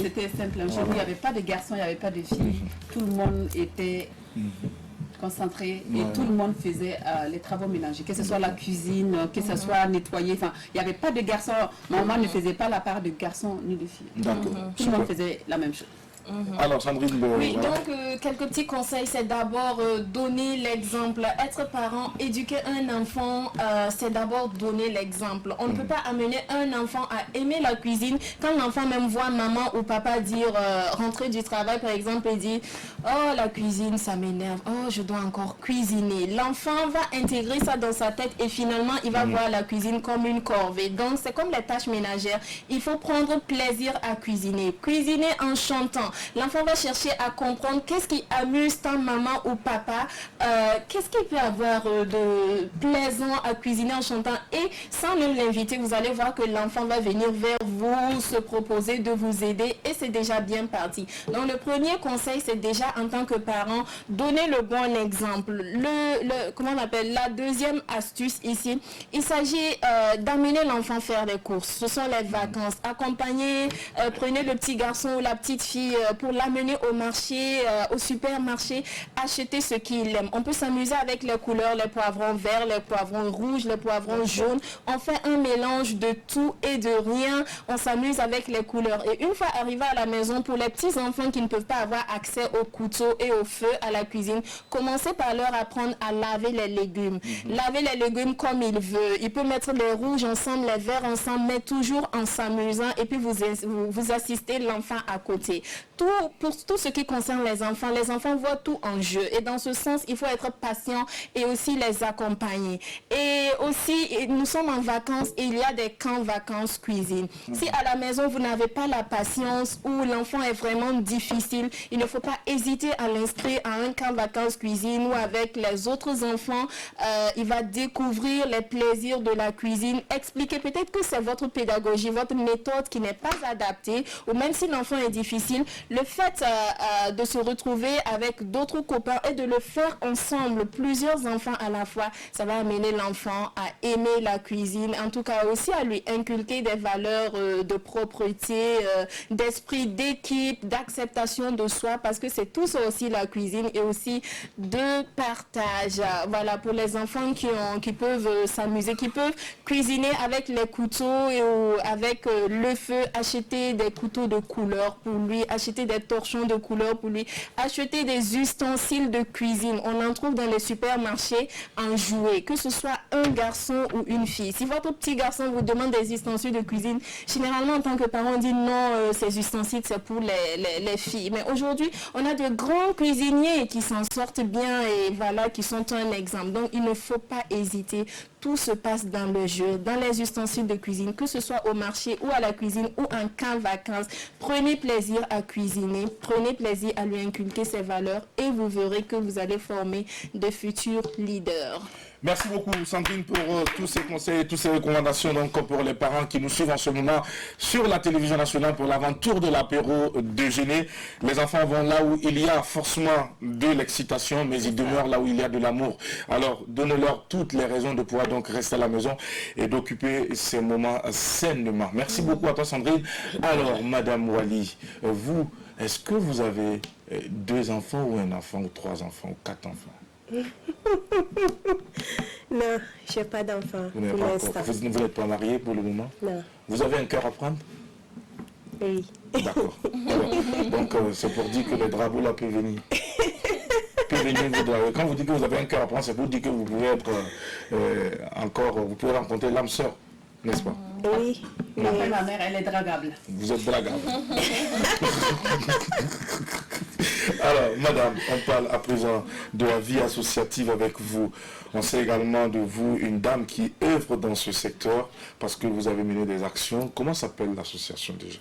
c'était simple. Chez nous, il n'y avait pas de garçons, il n'y avait pas de filles. Tout le monde était concentré et tout le monde faisait les travaux ménagers, que ce soit la cuisine, que ce soit nettoyer. Enfin, il n'y avait pas de garçons. Maman ne faisait pas la part de garçons ni de filles. D'accord. Tout le monde faisait la même chose. Alors Sandrine, oui, voilà. donc quelques petits conseils, c'est d'abord donner l'exemple. Être parent, éduquer un enfant, c'est d'abord donner l'exemple. On ne peut pas amener un enfant à aimer la cuisine quand l'enfant même voit maman ou papa dire, rentrer du travail par exemple et dire « Oh, la cuisine, ça m'énerve. Oh, je dois encore cuisiner. » L'enfant va intégrer ça dans sa tête et finalement, il va voir la cuisine comme une corvée. Donc, c'est comme les tâches ménagères. Il faut prendre plaisir à cuisiner. Cuisiner en chantant. L'enfant va chercher à comprendre qu'est-ce qui amuse tant maman ou papa, qu'est-ce qu'il peut avoir de plaisant à cuisiner en chantant, et sans même l'inviter, vous allez voir que l'enfant va venir vers vous, se proposer de vous aider, et c'est déjà bien parti. Donc le premier conseil, c'est déjà en tant que parent, donner le bon exemple. Comment on appelle, la deuxième astuce ici, il s'agit d'amener l'enfant faire des courses. Ce sont les vacances. Accompagner, prenez le petit garçon ou la petite fille pour l'amener au marché, au supermarché, acheter ce qu'il aime. On peut s'amuser avec les couleurs, les poivrons verts, les poivrons rouges, les poivrons jaunes. On fait un mélange de tout et de rien. On s'amuse avec les couleurs. Et une fois arrivé à la maison, pour les petits enfants qui ne peuvent pas avoir accès au couteau et au feu à la cuisine, commencez par leur apprendre à laver les légumes. Laver les légumes comme il veut. Il peut mettre les rouges ensemble, les verts ensemble, mais toujours en s'amusant. Et puis vous assistez l'enfant à côté. pour tout ce qui concerne les enfants voient tout en jeu. Et dans ce sens, il faut être patient et aussi les accompagner. Et aussi, nous sommes en vacances et il y a des camps vacances cuisine. Si à la maison, vous n'avez pas la patience ou l'enfant est vraiment difficile, il ne faut pas hésiter à l'inscrire à un camp vacances cuisine où avec les autres enfants, il va découvrir les plaisirs de la cuisine. Expliquer peut-être que c'est votre pédagogie, votre méthode qui n'est pas adaptée, ou même si l'enfant est difficile, le fait de se retrouver avec d'autres copains et de le faire ensemble, plusieurs enfants à la fois, ça va amener l'enfant à aimer la cuisine, en tout cas aussi à lui inculquer des valeurs de propreté, d'esprit d'équipe, d'acceptation de soi, parce que c'est tout ça aussi la cuisine, et aussi de partage. Voilà, pour les enfants qui peuvent s'amuser, qui peuvent cuisiner avec les couteaux et avec le feu, acheter des couteaux de couleur pour lui, acheter des torchons de couleur pour lui, acheter des ustensiles de cuisine. On en trouve dans les supermarchés en jouets, que ce soit un garçon ou une fille. Si votre petit garçon vous demande des ustensiles de cuisine, généralement en tant que parent on dit non, ces ustensiles c'est pour les filles. Mais aujourd'hui, on a de grands cuisiniers qui s'en sortent bien et voilà, qui sont un exemple. Donc il ne faut pas hésiter. Tout se passe dans le jeu, dans les ustensiles de cuisine, que ce soit au marché ou à la cuisine ou en camp vacances. Prenez plaisir à cuisiner, prenez plaisir à lui inculquer ses valeurs et vous verrez que vous allez former de futurs leaders. Merci beaucoup Sandrine pour tous ces conseils, toutes ces recommandations donc pour les parents qui nous suivent en ce moment sur la télévision nationale pour l'aventure de l'apéro déjeuner. Les enfants vont là où il y a forcément de l'excitation, mais ils demeurent là où il y a de l'amour. Alors donnez-leur toutes les raisons de pouvoir donc rester à la maison et d'occuper ces moments sainement. Merci beaucoup à toi Sandrine. Alors Madame Wali, vous, est-ce que vous avez 2 enfants ou un enfant ou 3 enfants ou 4 enfants? Non, je n'ai pas d'enfant. Vous n'êtes pas marié pour le moment? Non. Vous avez un cœur à prendre? Oui. D'accord. Donc c'est pour dire que le drapeau là peut venir. Quand vous dites que vous avez un cœur à prendre, c'est pour dire que vous pouvez être vous pouvez rencontrer l'âme sœur, n'est-ce pas? Oui. Après, ma mère, elle est dragable. Vous êtes dragable. Alors, madame, on parle à présent de la vie associative avec vous. On sait également de vous une dame qui œuvre dans ce secteur parce que vous avez mené des actions. Comment s'appelle l'association déjà?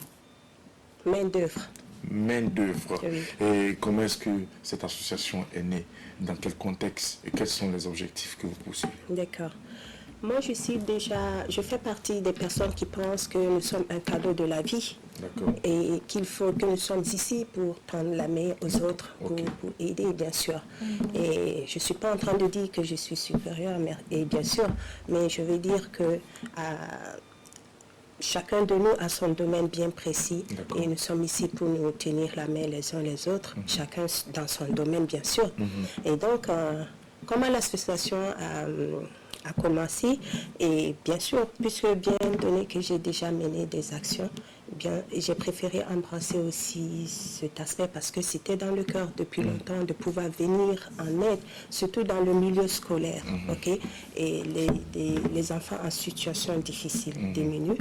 Main d'œuvre. Main d'œuvre. Oui. Et comment est-ce que cette association est née? Dans quel contexte? Et quels sont les objectifs que vous poursuivez? D'accord. Moi, je fais partie des personnes qui pensent que nous sommes un cadeau de la vie. D'accord. Et que nous sommes ici pour prendre la main aux autres, pour aider, bien sûr. Et je ne suis pas en train de dire que je suis supérieure, et bien sûr, mais je veux dire que chacun de nous a son domaine bien précis et nous sommes ici pour nous tenir la main les uns les autres, chacun dans son domaine, bien sûr. Et donc, comment l'association a commencé, et bien sûr, puisque bien donné que j'ai déjà mené des actions, bien, j'ai préféré embrasser aussi cet aspect parce que c'était dans le cœur depuis longtemps de pouvoir venir en aide, surtout dans le milieu scolaire, et les enfants en situation difficile, démunis,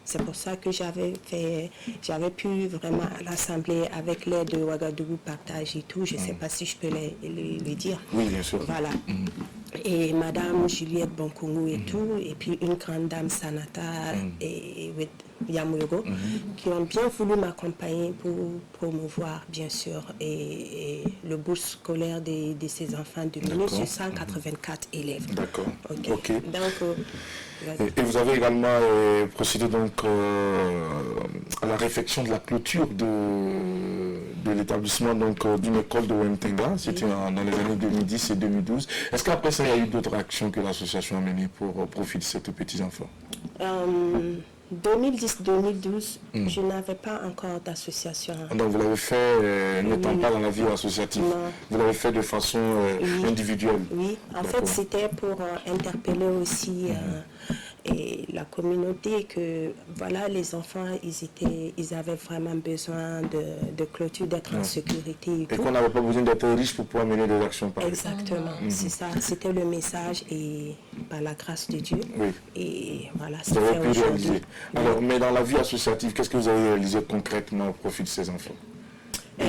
C'est pour ça que j'avais pu vraiment à l'Assemblée avec l'aide de Ouagadougou Partage et tout, je ne sais pas si je peux le dire. Oui, bien sûr. Voilà. Et Madame Juliette Bonkoungou et tout, et puis une grande dame Sanata et Yamuyogo, qui ont bien voulu m'accompagner pour promouvoir, bien sûr, et le bourse scolaire de ces enfants de minus sur 184 élèves. D'accord. Ok. Donc, et vous avez également procédé donc à la réfection de la clôture de l'établissement d'une école de Wemtenga. C'était dans les années 2010 et 2012. Est-ce qu'après ça, il y a eu d'autres actions que l'association a menées pour profit de ces petits-enfants? 2010-2012, je n'avais pas encore d'association. Donc vous l'avez fait n'étant pas dans la vie associative? Non. Vous l'avez fait de façon individuelle? Oui, en fait c'était pour interpeller aussi et la communauté que voilà, les enfants ils avaient vraiment besoin de clôture, d'être en sécurité et qu'on n'avait pas besoin d'être riche pour pouvoir mener des actions pareilles. Exactement, c'est ça, c'était le message et par la grâce de Dieu. Et voilà, c'est fait aujourd'hui. Alors, mais dans la vie associative, qu'est-ce que vous avez réalisé concrètement au profit de ces enfants?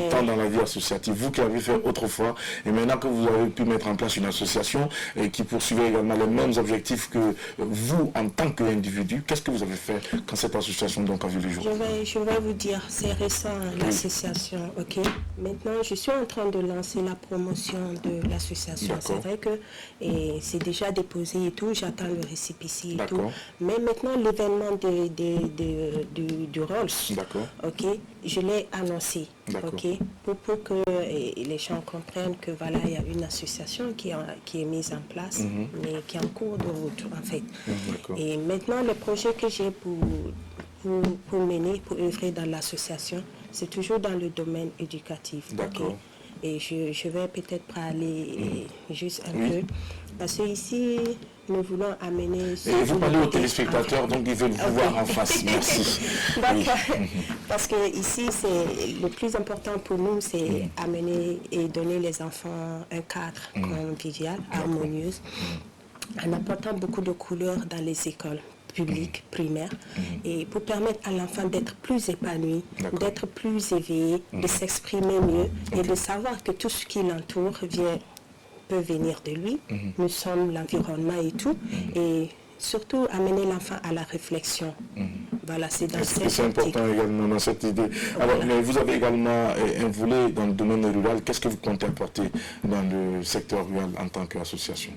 tant dans la vie associative, vous qui avez fait autrefois, et maintenant que vous avez pu mettre en place une association et qui poursuivait également les mêmes objectifs que vous en tant qu'individu, qu'est-ce que vous avez fait quand cette association donc a vu le jour? Je vais vous dire, c'est récent l'association, ok. Maintenant, je suis en train de lancer la promotion de l'association. C'est vrai que c'est déjà déposé et tout, j'attends le récépissé et tout. Mais maintenant, l'événement du Rolls, ok, je l'ai annoncé, ok, pour que les gens comprennent que voilà, il y a une association qui est mise en place, mais qui est en cours de route, en fait. Et maintenant, le projet que j'ai pour mener, pour œuvrer dans l'association, c'est toujours dans le domaine éducatif. Okay? Et je vais peut-être parler juste un peu, parce que ici, nous voulons amener... Et vous parlez aux téléspectateurs, donc ils veulent vous voir en face. Merci. Parce que ici, le plus important pour nous, c'est amener et donner les enfants un cadre convivial, harmonieux, en apportant beaucoup de couleurs dans les écoles publiques, primaires, et pour permettre à l'enfant d'être plus épanoui, d'être plus éveillé, de s'exprimer mieux et de savoir que tout ce qui l'entoure peut venir de lui. Nous sommes l'environnement et tout, et surtout amener l'enfant à la réflexion. Voilà, c'est dans cette c'est important également dans cette idée. Alors, mais vous avez également un volet dans le domaine rural. Qu'est-ce que vous comptez apporter dans le secteur rural en tant qu'association?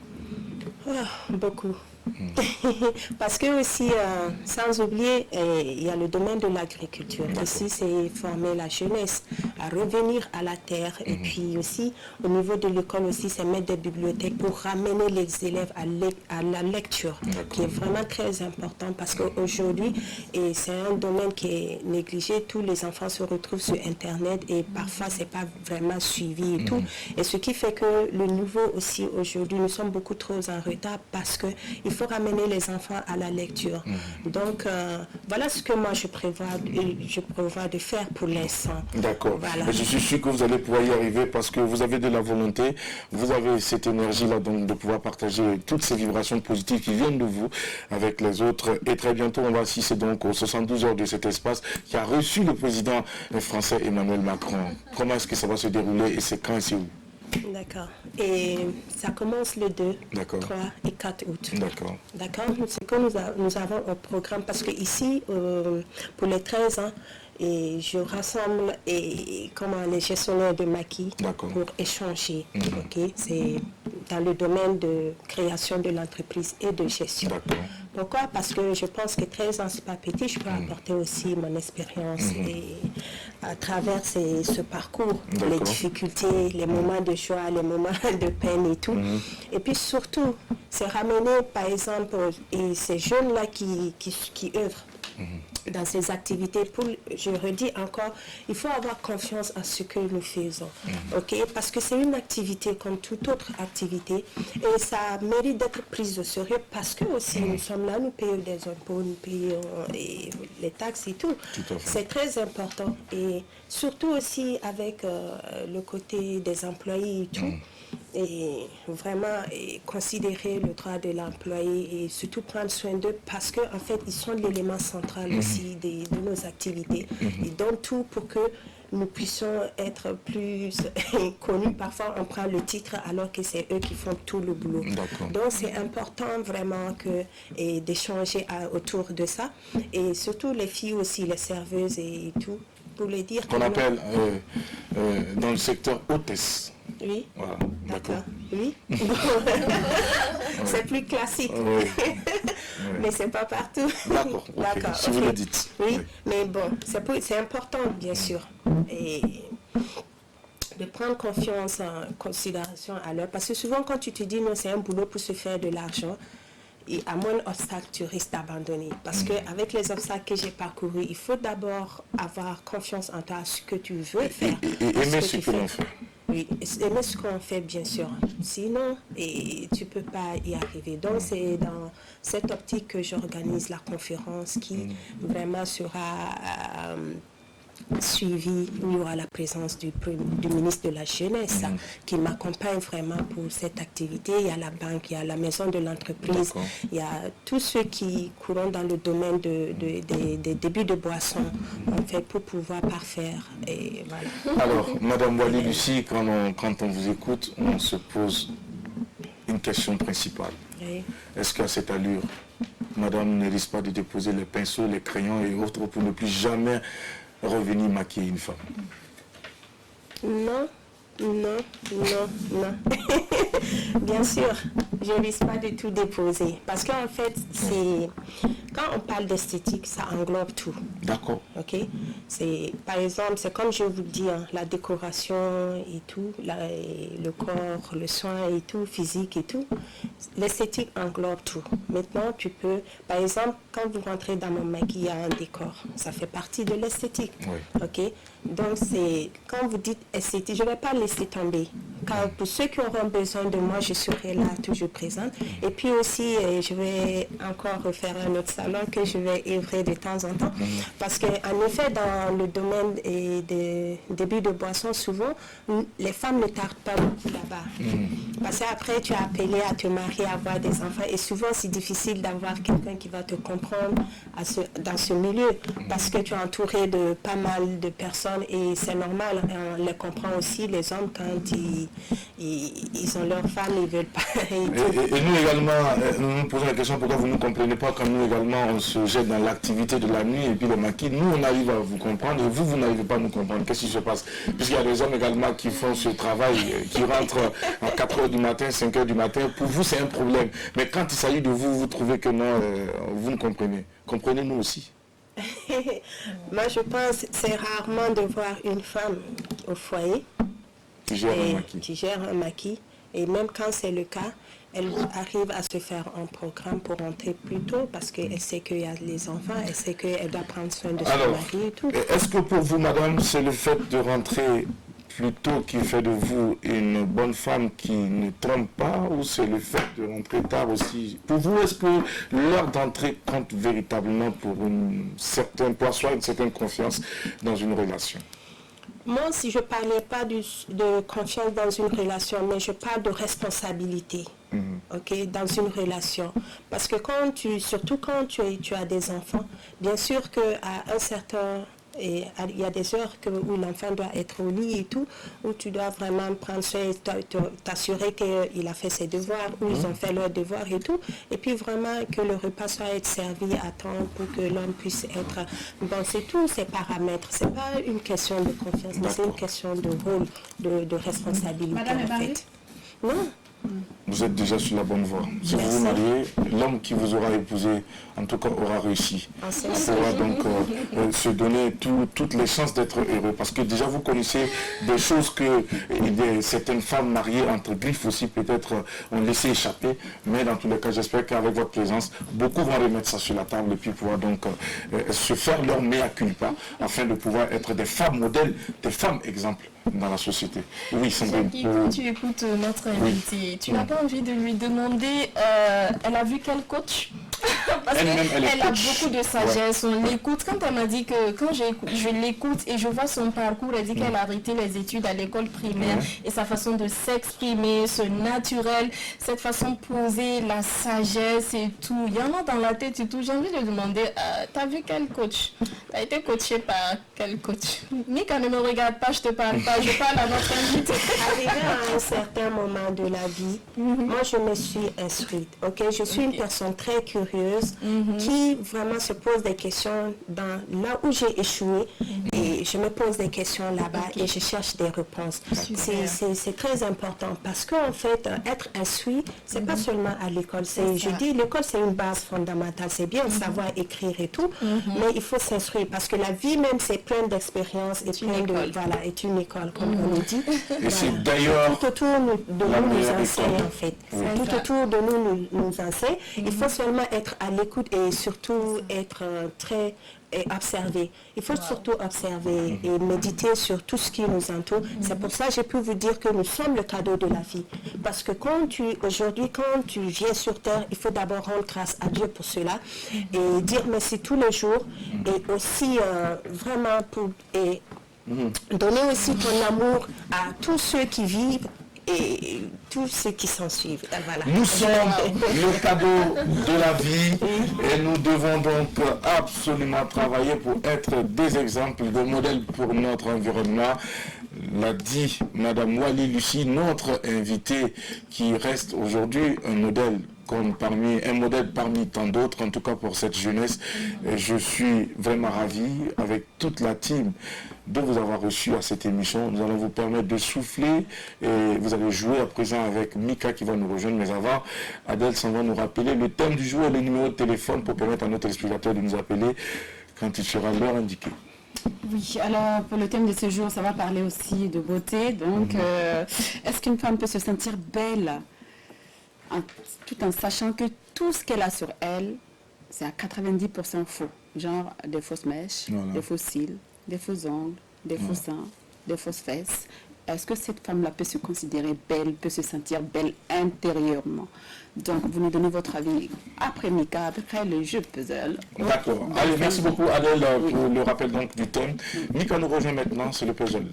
Beaucoup. Parce que aussi, sans oublier, il y a le domaine de l'agriculture. Ici, c'est former la jeunesse à revenir à la terre. Et puis aussi, au niveau de l'école aussi, c'est mettre des bibliothèques pour ramener les élèves à la lecture, qui est vraiment très important parce qu'aujourd'hui, et c'est un domaine qui est négligé, tous les enfants se retrouvent sur Internet et parfois, c'est pas vraiment suivi et tout. Et ce qui fait que le niveau aussi, aujourd'hui, nous sommes beaucoup trop en retard parce que il faut ramener les enfants à la lecture. Donc, voilà ce que moi je prévois de faire pour l'instant. D'accord. Voilà. Je suis sûr que vous allez pouvoir y arriver parce que vous avez de la volonté, vous avez cette énergie-là donc de pouvoir partager toutes ces vibrations positives qui viennent de vous avec les autres. Et très bientôt, on va assister donc aux 72 heures de cet espace qui a reçu le président français Emmanuel Macron. Comment est-ce que ça va se dérouler et c'est quand et c'est où? D'accord. Et ça commence le 2, 3 et 4 août. D'accord. D'accord. Ce que nous avons au programme, parce que ici, pour les 13 ans, et je rassemble les gestionnaires de maquis pour échanger. C'est dans le domaine de création de l'entreprise et de gestion. Pourquoi? Parce que je pense que 13 ans, c'est pas petit. Je peux apporter aussi mon expérience et à travers ce parcours, les difficultés, les moments de joie, les moments de peine et tout. Et puis surtout, c'est ramener, par exemple, ces jeunes-là qui œuvrent dans ces activités. Je redis encore, il faut avoir confiance en ce que nous faisons. Parce que c'est une activité comme toute autre activité et ça mérite d'être prise au sérieux parce que aussi nous sommes là, nous payons des impôts, nous payons les taxes et tout. C'est très important et surtout aussi avec le côté des employés et tout. Et vraiment considérer le droit de l'employé et surtout prendre soin d'eux parce qu'en fait ils sont l'élément central aussi de nos activités. Ils donnent tout pour que nous puissions être plus connus. Parfois on prend le titre alors que c'est eux qui font tout le boulot. Donc c'est important vraiment d'échanger autour de ça et surtout les filles aussi, les serveuses et tout, pour les dire qu'on appelle dans le secteur hôtesse. Oui. Voilà, d'accord. Oui. C'est plus classique. Mais c'est pas partout. D'accord. Si vous le dites. Oui. Mais bon, c'est important, bien sûr. Et de prendre confiance en considération à l'heure. Parce que souvent, quand tu te dis non, c'est un boulot pour se faire de l'argent, et à moins d'obstacles, tu risques d'abandonner. Parce qu'avec les obstacles que j'ai parcourus, il faut d'abord avoir confiance en toi, ce que tu veux faire. Et aimer ce que l'on fait. Oui, aimer ce qu'on fait, bien sûr. Sinon, tu ne peux pas y arriver. Donc, c'est dans cette optique que j'organise la conférence qui vraiment sera suivi, où il y aura la présence du ministre de la Jeunesse qui m'accompagne vraiment pour cette activité. Il y a la banque, il y a la maison de l'entreprise, il y a tous ceux qui courent dans le domaine des débits de boissons, en fait, pour pouvoir parfaire. Et voilà. Alors, Madame Wali Lucie, quand on vous écoute, on se pose une question principale. Oui. Est-ce qu'à cette allure, Madame ne risque pas de déposer les pinceaux, les crayons et autres pour ne plus jamais revenir maquiller une femme? Non, non, non, non. Bien sûr, je ne risque pas de tout déposer. Parce qu'en fait, quand on parle d'esthétique, ça englobe tout. D'accord. Ok. Par exemple, c'est comme je vous dis, la décoration et tout, le corps, le soin et tout, physique et tout. L'esthétique englobe tout. Maintenant, tu peux, par exemple, quand vous rentrez dans mon maquillage, il y a un décor. Ça fait partie de l'esthétique. Oui. Ok. Donc, quand vous dites esthétique, je ne vais pas laisser tomber. Car pour ceux qui auront besoin de moi, je serai là, toujours présente. Et puis aussi, je vais encore refaire un autre salon que je vais œuvrer de temps en temps. Parce qu'en effet, dans le domaine des débits de boissons, souvent, les femmes ne tardent pas beaucoup là-bas. Parce qu'après, tu as appelé à te marier, à avoir des enfants. Et souvent, c'est difficile d'avoir quelqu'un qui va te comprendre dans ce milieu. Parce que tu es entouré de pas mal de personnes. Et c'est normal, on les comprend aussi, les hommes, quand ils ont leur femme, ils veulent pas. Et nous également, nous nous posons la question pourquoi vous ne nous comprenez pas quand nous également on se jette dans l'activité de la nuit et puis le maquis. Nous on arrive à vous comprendre et vous n'arrivez pas à nous comprendre. Qu'est-ce qui se passe? Puisqu'il y a des hommes également qui font ce travail, qui rentrent à 4h du matin, 5h du matin. Pour vous c'est un problème. Mais quand il s'agit de vous, vous trouvez que non, vous nous comprenez. Comprenez-nous aussi. Moi, je pense que c'est rarement de voir une femme au foyer qui gère un maquis. Et même quand c'est le cas, elle arrive à se faire un programme pour rentrer plus tôt parce qu'elle sait qu'il y a les enfants, elle sait qu'elle doit prendre soin de son mari et tout. Est-ce que pour vous, madame, c'est le fait de rentrer plutôt qui fait de vous une bonne femme qui ne trompe pas, ou c'est le fait de rentrer tard aussi? Pour vous, est-ce que l'heure d'entrée compte véritablement pour pour asseoir une certaine confiance dans une relation? Moi, si je ne parlais pas de confiance dans une relation, mais je parle de responsabilité, okay, dans une relation. Parce que surtout quand tu as des enfants, bien sûr qu'à un certain... Et il y a des heures où l'enfant doit être au lit et tout, où tu dois vraiment prendre soin, t'assurer qu'il a fait ses devoirs, où ils ont fait leurs devoirs et tout. Et puis vraiment que le repas soit servi à temps pour que l'homme puisse être... Bon, c'est tous ces paramètres. Ce n'est pas une question de confiance, mais c'est une question de rôle, de responsabilité. Madame est mariée? Non. Vous êtes déjà sur la bonne voie. Si vous vous mariez, l'homme qui vous aura épousé, en tout cas, aura réussi. Il pourra donc se donner toutes les chances d'être heureux. Parce que déjà, vous connaissez des choses que certaines femmes mariées, entre griffes aussi, peut-être ont laissé échapper. Mais dans tous les cas, j'espère qu'avec votre présence, beaucoup vont remettre ça sur la table et puis pouvoir donc se faire leur mea culpa afin de pouvoir être des femmes modèles, des femmes exemples dans la société. Oui, Sandrine. Quand tu écoutes notre invité, tu n'as pas envie de lui demander, elle a vu quel coach? Parce qu'elle a beaucoup de sagesse, on l'écoute. Quand elle m'a dit que quand je l'écoute et je vois son parcours, elle dit qu'elle a arrêté les études à l'école primaire et sa façon de s'exprimer, ce naturel, cette façon de poser, la sagesse et tout. Il y en a dans la tête et tout. J'ai envie de demander, t'as vu quel coach? T'as été coaché par quel coach? Mika, ne me regarde pas, je te parle pas, je parle à notre invité. Arrivé à un certain moment de la vie, moi je me suis instruite. Ok, je suis une personne très curieuse qui vraiment se pose des questions là où j'ai échoué et je me pose des questions là-bas et je cherche des réponses. C'est très important parce qu'en fait, être instruit, c'est pas seulement à l'école. Je dis l'école c'est une base fondamentale. C'est bien de savoir écrire et tout, mais il faut s'instruire parce que la vie même c'est plein d'expériences et plein de est une école comme on le dit. Et c'est d'ailleurs tout autour de nous nous enseigne en fait. Tout autour de nous nous enseigne. Il faut seulement être à l'écoute et surtout être très et observer. Il faut surtout observer et méditer sur tout ce qui nous entoure. C'est pour ça que j'ai pu vous dire que nous sommes le cadeau de la vie. Parce que aujourd'hui, quand tu viens sur Terre, il faut d'abord rendre grâce à Dieu pour cela et dire merci tous les jours et aussi vraiment donner aussi ton amour à tous ceux qui vivent et tous ceux qui s'en suivent. Voilà. Nous sommes le cadeau de la vie et nous devons donc absolument travailler pour être des exemples, des modèles pour notre environnement. L'a dit Madame Wali Lucie, notre invitée qui reste aujourd'hui un modèle parmi tant d'autres, en tout cas pour cette jeunesse. Et je suis vraiment ravi avec toute la team de vous avoir reçu à cette émission. Nous allons vous permettre de souffler et vous allez jouer à présent avec Mika qui va nous rejoindre. Mais avant, Adèle s'en va nous rappeler le thème du jour et le numéro de téléphone pour permettre à nos téléspectateurs de nous appeler quand il sera l'heure indiquée. Oui, alors pour le thème de ce jour, ça va parler aussi de beauté. Donc, est-ce qu'une femme peut se sentir belle tout en sachant que tout ce qu'elle a sur elle, c'est à 90% faux. Genre des fausses mèches, des faux cils, des faux ongles, des faux seins, des fausses fesses. Est-ce que cette femme-là peut se considérer belle, peut se sentir belle intérieurement? Donc, vous nous donnez votre avis après Mika, après le jeu puzzle. D'accord. Allez, merci beaucoup Adèle pour le rappel donc du thème. Mika nous rejoint maintenant, c'est le puzzle.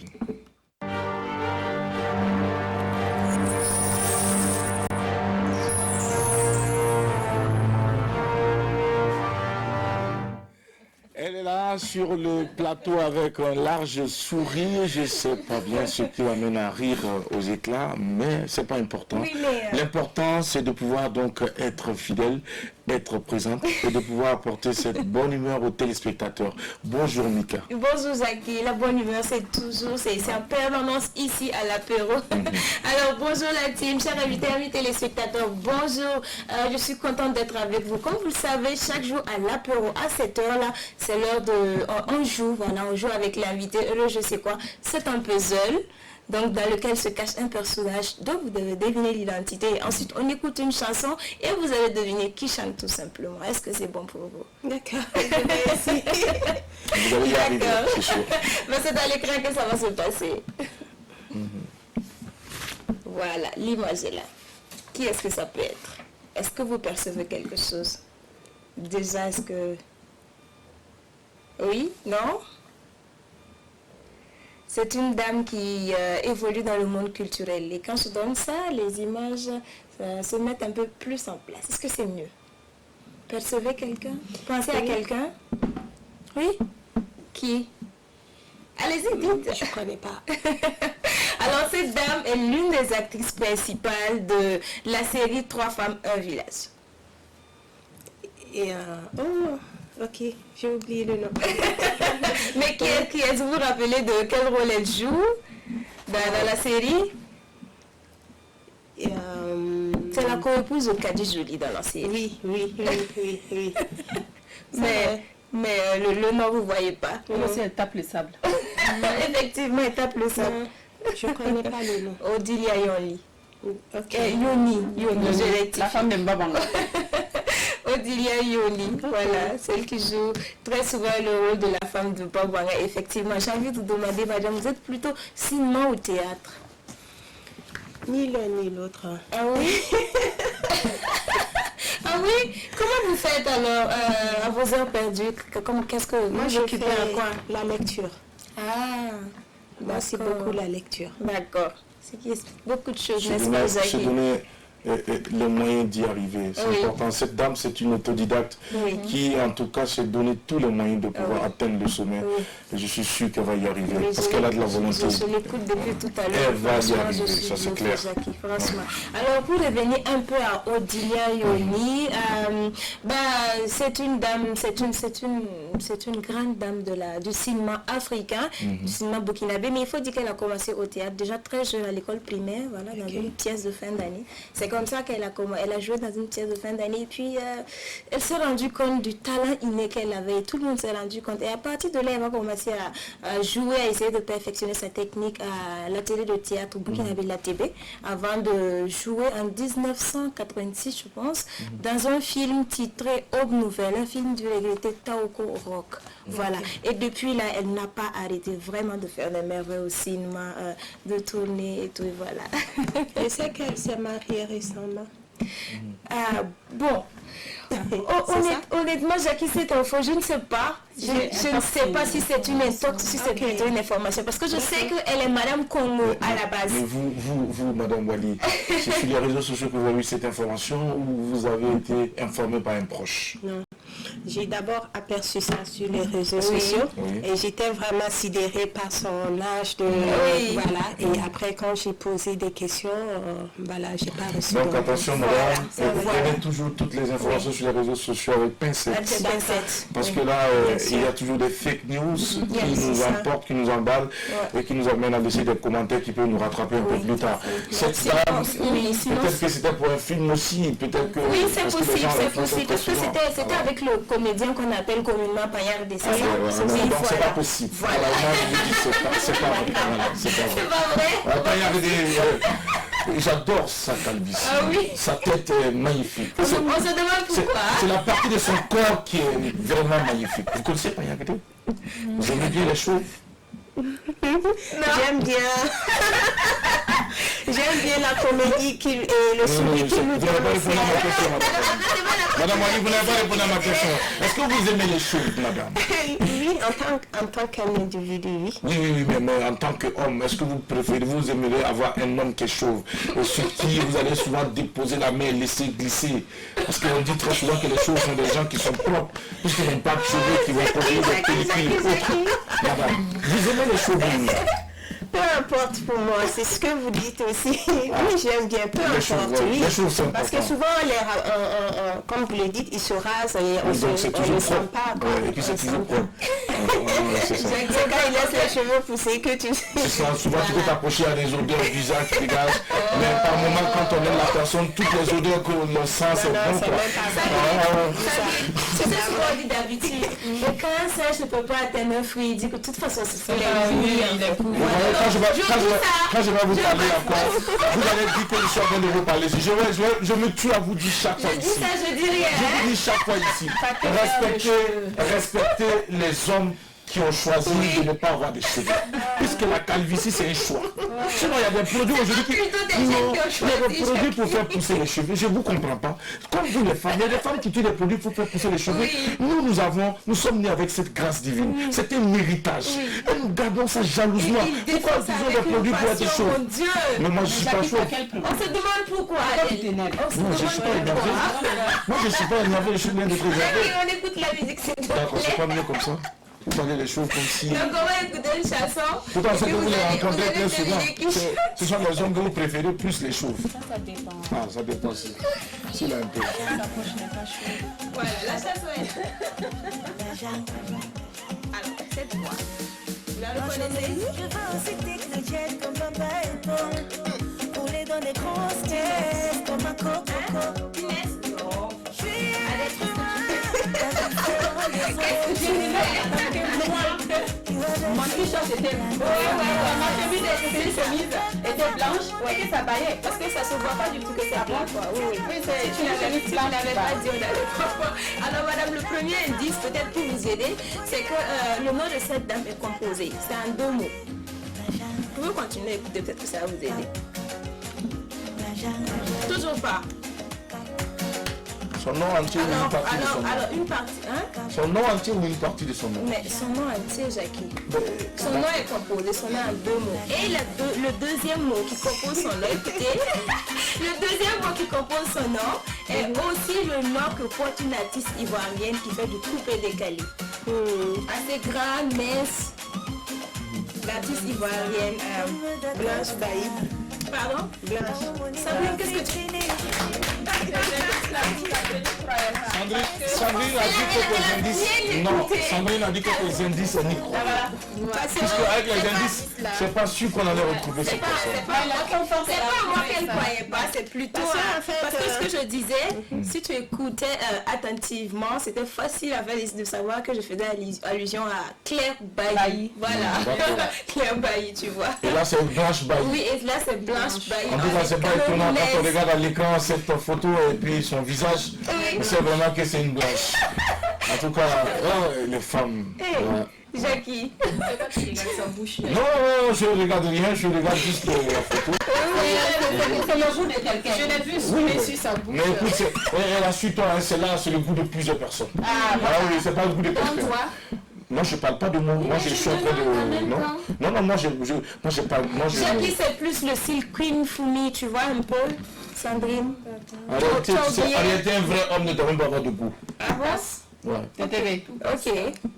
Elle est là sur le plateau avec un large sourire. Je ne sais pas bien ce qui l'amène à rire aux éclats, mais ce n'est pas important. Oui, l'important, c'est de pouvoir donc être fidèle, être présente et de pouvoir apporter cette bonne humeur aux téléspectateurs. Bonjour Mika. Bonjour Zaki, la bonne humeur c'est en permanence ici à l'apéro. Alors bonjour la team, chers invités, amis téléspectateurs, bonjour. Je suis contente d'être avec vous. Comme vous le savez, chaque jour à l'apéro, à cette heure-là, c'est l'heure de... On joue avec l'invité, je sais quoi. C'est un puzzle. Donc, dans lequel se cache un personnage dont vous devez deviner l'identité. Ensuite, on écoute une chanson et vous allez deviner qui chante tout simplement. Est-ce que c'est bon pour vous? D'accord. Merci. Vous allez y arriver, c'est sûr. Mais c'est dans l'écran que ça va se passer. Voilà, l'image est là. Qui est-ce que ça peut être? Est-ce que vous percevez quelque chose? Déjà, est-ce que... Oui? Non? C'est une dame qui évolue dans le monde culturel. Et quand je donne ça, les images se mettent un peu plus en place. Est-ce que c'est mieux? Percevez quelqu'un? Pensez à quelqu'un? Oui? Qui? Allez-y, dites. Je ne connais pas. Alors, cette dame est l'une des actrices principales de la série 3 femmes, un village. Et ok, j'ai oublié le nom. Mais qui est-ce? Vous vous rappelez de quel rôle elle joue dans la série? C'est la co-épouse de Kadi Jolie dans la série. Oui. Mais le nom, vous ne voyez pas. Elle aussi, elle tape le sable. Effectivement, elle tape le sable. Je ne connais pas le nom. Odilia Yoni. Ok. Yoni, la femme de Mbabanga. Odilia Yoni, voilà, celle qui joue très souvent le rôle de la femme de Mbabanga. Effectivement, j'ai envie de vous demander, madame, vous êtes plutôt cinéma ou théâtre? Ni l'un ni l'autre. Ah oui? Ah oui? Comment vous faites alors à vos heures perdues? Qu'est-ce que moi vous occupez à quoi? La lecture. Ah, moi c'est beaucoup la lecture. D'accord. Ce qui explique beaucoup de choses, Se n'est-ce pas, Zaki? donner les moyens d'y arriver. C'est important. Cette dame, c'est une autodidacte qui, en tout cas, s'est donné tous les moyens de pouvoir atteindre le sommet. Et je suis sûr qu'elle va y arriver. Parce qu'elle a de la volonté. Je l'écoute depuis tout à l'heure. Elle va y arriver, ça c'est clair. Franchement. Alors, pour revenir un peu à Odilia Yoni, c'est une dame, c'est une grande dame du cinéma africain, du cinéma burkinabé. Mais il faut dire qu'elle a commencé au théâtre déjà très jeune à l'école primaire, voilà, dans une pièce de fin d'année. C'est comme ça qu'elle a joué dans une pièce de fin d'année. Et puis, elle s'est rendue compte du talent inné qu'elle avait. Et tout le monde s'est rendu compte. Et à partir de là, elle va commencer à jouer, à essayer de perfectionner sa technique à l'atelier de théâtre au Burkinabé l'ATB, avant de jouer en 1986, je pense, dans un film titré Aube Nouvelle, un film du regretté Taoko Rock. Voilà. Et depuis là, elle n'a pas arrêté vraiment de faire des merveilles au cinéma, de tourner et tout. Et voilà. Je sais qu'elle s'est mariée récemment. Bon. Honnêtement, Jackie, cette info, je ne sais pas. Je ne sais pas si c'est une intox, si c'est plutôt une information. Parce que je sais qu'elle est Madame Congo à la base. Mais vous, Madame Wali, c'est sur les réseaux sociaux que vous avez eu cette information ou vous avez été informée par un proche? Non. J'ai d'abord aperçu ça sur les réseaux sociaux et j'étais vraiment sidérée par son âge de... Voilà. Et après, quand j'ai posé des questions, voilà, j'ai pas reçu. Donc attention, madame, prenez toujours toutes les informations sur les réseaux sociaux avec pincette. Parce que là, il y a toujours des fake news qui nous emportent, qui nous emballent et qui nous amènent à laisser des commentaires qui peuvent nous rattraper un peu plus tard. Cette dame, peut-être que c'était pour un film aussi, peut-être que... Oui, c'est possible, parce que c'était avec le comédien qu'on appelle communément Pagnard de César. Donc c'est pas possible. Voilà, moi je vous dis, c'est pas vrai. Pagnard de... J'adore sa calvitie. Sa tête est magnifique. On se demande pourquoi. C'est la partie de son corps qui est vraiment magnifique. Vous connaissez Pagnard de? Vous aimez bien les chauves? J'aime bien. J'aime bien la comédie et le sourire qu'il nous donne. Madame Wali, vous n'avez pas répondu à ma question. Est-ce que vous aimez les chauves, madame? Oui, en tant qu'individu, oui. Oui, mais en tant qu'homme, est-ce que vous aimeriez avoir un homme qui est chauve et sur qui vous allez souvent déposer la main et laisser glisser? Parce qu'on dit très souvent que les chauves sont des gens qui sont propres, puisqu'ils n'ont pas de cheveux qui vont produire des pellicules et autres. Madame, vous aimez les chauves? Peu importe pour moi, c'est ce que vous dites aussi. Oui, j'aime bien, peu importe. Oui. Parce que souvent, comme vous le dites, ils se rasent et on ne sent pas. Et puis c'est toujours propre. C'est quand il laisse les cheveux pousser que tu... Souvent, tu peux t'approcher à des odeurs du visage qui dégagent. Mais par moment, quand on aime la personne, toutes les odeurs que l'on sent, c'est bon. C'est ce qu'on dit d'habitude. Et quand un sage ne peut pas atteindre un fruit, il dit que de toute façon, c'est ça. Quand je vais vous parler encore, vous allez dire que je suis en train de vous parler. Je me tue à vous dire chaque fois ici. Je dis rien. Je vous dis chaque fois ici. Respectez les hommes qui ont choisi de ne pas avoir des cheveux. Puisque la calvitie, c'est un choix. Sinon, il y a des produits aujourd'hui qui... Il y a des produits pour faire pousser les cheveux. Je ne vous comprends pas. Comme vous les femmes, il y a des femmes qui utilisent des produits pour faire pousser les cheveux. Nous sommes nés avec cette grâce divine. C'est un héritage. Et nous gardons ça jalousement. Pourquoi utilisons des produits pour être chauds? Mais moi, je ne suis pas chaud. On se demande pourquoi. Non, je ne suis pas énervé. Moi, je ne suis pas énervé. Je suis bien de préserver. On écoute la musique, c'est d'accord, c'est pas mieux comme ça. Vous parlez les choses comme si... Donc on va écouter une chanson. Pourtant, c'est que vous les rencontrez très souvent. Ce sont les hommes que vous préférez plus les chauves. Ça dépend. Ah, ça dépend aussi. S'il a un peu. Voilà, la chanson est... Alors, cette voix. Vous la reconnaissez? Je veux aussi technique comme papa et bon. Rouler dans des grosses caisses comme un coco. Je suis Mon t-shirt était ma chemise était blanche et ça baillait parce que ça se voit pas du tout que c'est blanc. Oui, c'est une chemise blanche. On n'avait pas dit, on n'avait pas. Alors madame, le premier indice peut-être pour vous aider, c'est que le nom de cette dame est composé. C'est en 2 mots. Vous pouvez continuer à écouter, peut-être que ça va vous aider. Toujours pas. Son nom entier ou une partie de son nom? Alors, une partie, hein? Son nom entier ou une partie de son nom? Mais son nom entier, Jackie. Son nom est composé, son nom en 2 mots. Et le deuxième mot qui compose son nom, écoutez, le deuxième mot qui compose son nom est aussi le nom que porte une artiste ivoirienne qui fait du coupé décalé. Assez grande, mince. L'artiste ivoirienne Blanche Bailly. Pardon? Blanche. Sabrina, qu'est-ce que tu... Sandrine a dit quelques indices. Non, Sandrine a dit quelques indices. Puisque avec les indices, c'est pas sûr qu'on allait retrouver cette personne. C'est pas moi qu'elle ne croyait pas, c'est plutôt... Parce que ce que je disais, si tu écoutais attentivement, c'était facile de savoir que je faisais allusion à Claire Bailly. Voilà, Claire Bailly, tu vois. Et là, c'est Blanche Bailly. Oui, et là, c'est Blanche Bailly. En tout cas, c'est pas étonnant quand on regarde à l'écran cette photo et puis son visage. On sait vraiment que c'est une blanche. En tout cas, les femmes. Jackie. Non, je ne regarde rien, je regarde juste la photo. C'est le goût de quelqu'un. Je l'ai vu sur sa bouche. Mais écoute, elle a su toi, celle-là, c'est le goût de plusieurs personnes. Ah oui, c'est pas le goût de quelqu'un. Moi, je parle pas de moi. Moi, je suis en train de... Non, moi, je parle... Jackie, c'est plus le style Queen Fumi, tu vois, un peu. Sandrine. En réalité, un vrai homme ne devrait pas avoir de goût. Ah bon? Ouais.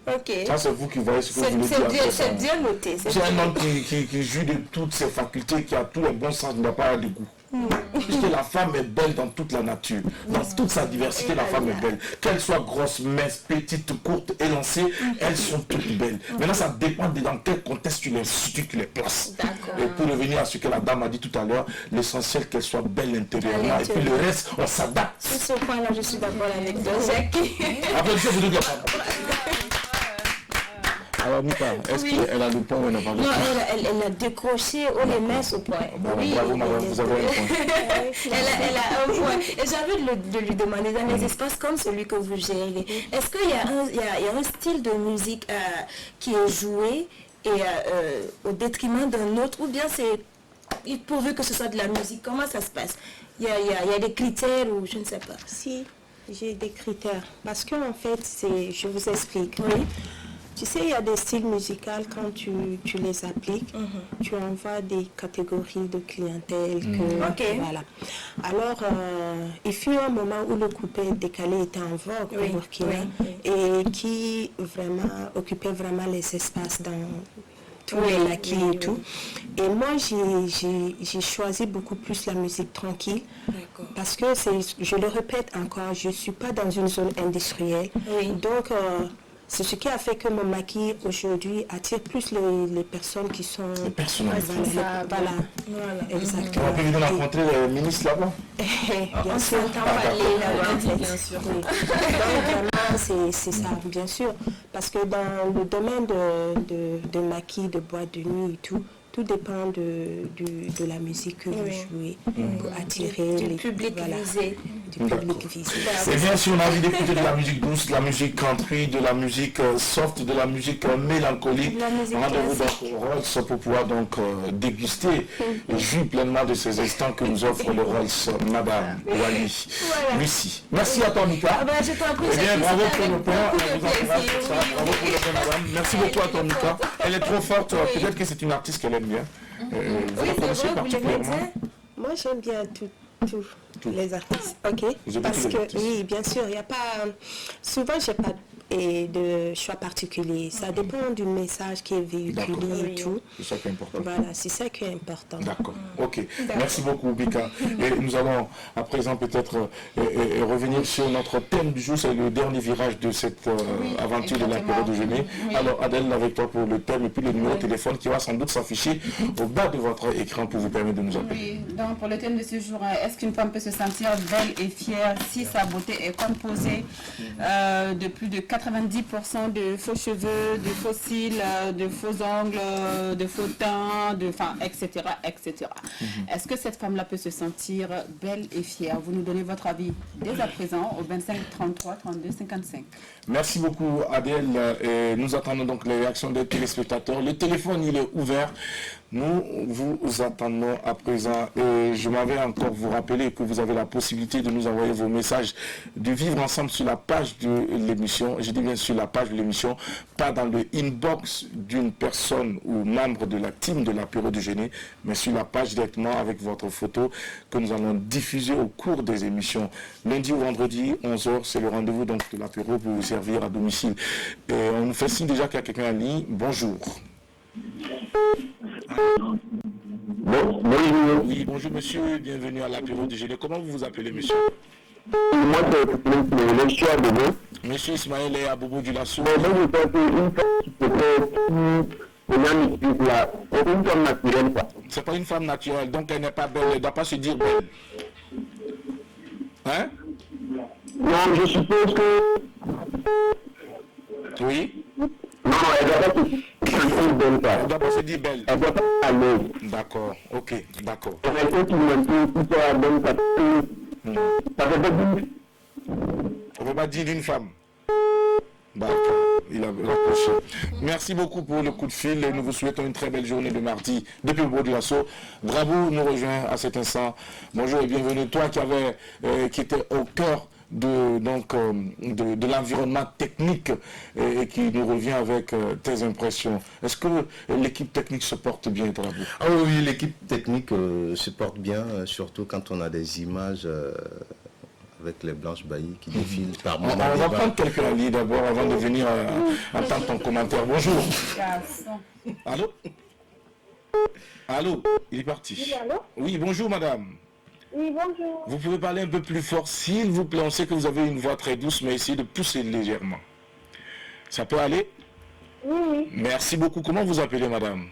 Ok. Ça, c'est vous qui voyez ce que vous voulez dire. C'est bien noté. C'est un homme qui jouit de toutes ses facultés, qui a tous les bons sens, ne doit pas avoir de goût. Puisque la femme est belle dans toute la nature, dans toute sa diversité, la femme est belle. Qu'elle soit grosse, mince, petite, courte, élancée, elles sont toutes belles. Maintenant, ça dépend de dans quel contexte tu les places. Et pour revenir à ce que la dame a dit tout à l'heure, l'essentiel qu'elle soit belle intérieurement, et puis le reste, on s'adapte. Sur ce point-là, je suis d'accord avec toi, Jackie. Après, je vous dis alors Mika, est-ce qu'elle a le point ou elle n'a pas le point? Non, elle a décroché les mains au point. Bravo madame, vous avez un point. Elle a un point. Et j'ai envie de lui demander, dans les espaces comme celui que vous gérez, est-ce qu'il y a un style de musique qui est joué et au détriment d'un autre, ou bien c'est pourvu que ce soit de la musique? Comment ça se passe? Il y a des critères ou je ne sais pas. Si, j'ai des critères. Parce que en fait, je vous explique. Oui. Tu sais, il y a des styles musicaux, quand tu les appliques, tu envoies des catégories de clientèle. Voilà. Alors, il fut un moment où le coupé décalé était en vogue au Burkina et qui vraiment occupait vraiment les espaces dans tous les maquis et tout. Et moi, j'ai choisi beaucoup plus la musique tranquille. Parce que, je le répète encore, je ne suis pas dans une zone industrielle. Donc, c'est ce qui a fait que mon maquis aujourd'hui attire plus les personnes qui sont... Les personnalités. Voilà, exactement. On peut venir rencontrer le ministre là-bas? Bien sûr. Bien sûr. Donc vraiment, c'est ça, bien sûr. Parce que dans le domaine de maquis, de boîte de nuit et tout dépend de la musique que vous jouez pour attirer du public visé. Du public visé. Et bien, si on a envie d'écouter de la musique douce, de la musique country, de la musique soft, de la musique mélancolique, rendez-vous donc au Rolls pour pouvoir donc déguster et jouir pleinement de ces instants que nous offre le Rolls, Madame Wally. Lucie. Merci à toi, Mika. Je t'en prie. Eh bien, bravo pour le point. On vous encourage pour ça. Bravo pour le point, madame. Merci beaucoup à toi, Mika. Elle est trop forte. Peut-être que c'est une artiste qu'elle aime bien. Vous la connaissez particulièrement? Moi, j'aime bien tous les artistes. Parce que, oui, bien sûr, il n'y a pas... Souvent, je n'ai pas de choix particulier. Ça dépend du message qui est véhiculé et tout. C'est ça qui est important. Voilà, c'est ça qui est important. D'accord. Ok. Merci beaucoup, Mika. Et nous allons à présent peut-être revenir sur notre thème du jour. C'est le dernier virage de cette aventure de l'apéro déjeuner. Alors, Adèle, avec toi pour le thème et puis le numéro de téléphone qui va sans doute s'afficher au bas de votre écran pour vous permettre de nous appeler. Oui. Donc, pour le thème de ce jour, est-ce qu'une femme peut se sentir belle et fière si sa beauté est composée de plus de 90% de faux cheveux, de faux cils, de faux ongles, de faux teints, etc. etc. Est-ce que cette femme-là peut se sentir belle et fière? Vous nous donnez votre avis dès à présent au 25 33 32 55. Merci beaucoup, Adèle. Et nous attendons donc les réactions des téléspectateurs. Le téléphone, il est ouvert. Nous vous attendons à présent. Et je m'avais encore vous rappeler que vous avez la possibilité de nous envoyer vos messages, de vivre ensemble sur la page de l'émission. Je dis bien sur la page de l'émission, pas dans le inbox d'une personne ou membre de la team de l'apéro déjeuner, mais sur la page directement avec votre photo que nous allons diffuser au cours des émissions. Lundi ou vendredi, 11h, c'est le rendez-vous donc de l'apéro pour vous servir à domicile. Et on nous fait signe déjà qu'il y a quelqu'un en ligne. Bonjour. Bonjour. Oui, bonjour monsieur, bienvenue à l'apéro déjeuner. Comment vous vous appelez monsieur? Moi, c'est le choix de vous. Monsieur Ismaël et Aboubou du Lasso. Mais moi, je pense qu'une femme qui se fait là, c'est une femme naturelle, quoi. C'est pas une femme naturelle, donc elle n'est pas belle, elle ne doit pas se dire belle. Hein? Non, je suppose que... Oui? Non, elle ne doit pas se dire belle, quoi. Elle ne doit pas se dire belle. Elle ne doit pas aller. D'accord, ok, d'accord. On a fait qu'il me dit que soit bonne, ça fait pas dire. On ne peut pas dire d'une femme. D'accord, il a rapproché. Merci beaucoup pour le coup de fil et nous vous souhaitons une très belle journée de mardi depuis le Beau du Lasso. Bravo nous rejoint à cet instant. Bonjour et bienvenue. Toi qui était au cœur de l'environnement technique et qui nous revient avec tes impressions. Est-ce que l'équipe technique se porte bien, Bravo? Ah oui, l'équipe technique se porte bien, surtout quand on a des images avec les blanches baillies qui défilent par moment. On va prendre quelques avis d'abord avant de venir entendre ton commentaire. Bonjour. Allô? Allô? Il est parti. Oui, allô? Oui, bonjour madame. Oui, bonjour. Vous pouvez parler un peu plus fort, s'il vous plaît. On sait que vous avez une voix très douce, mais essayez de pousser légèrement. Ça peut aller? Oui, oui. Merci beaucoup. Comment vous appelez madame?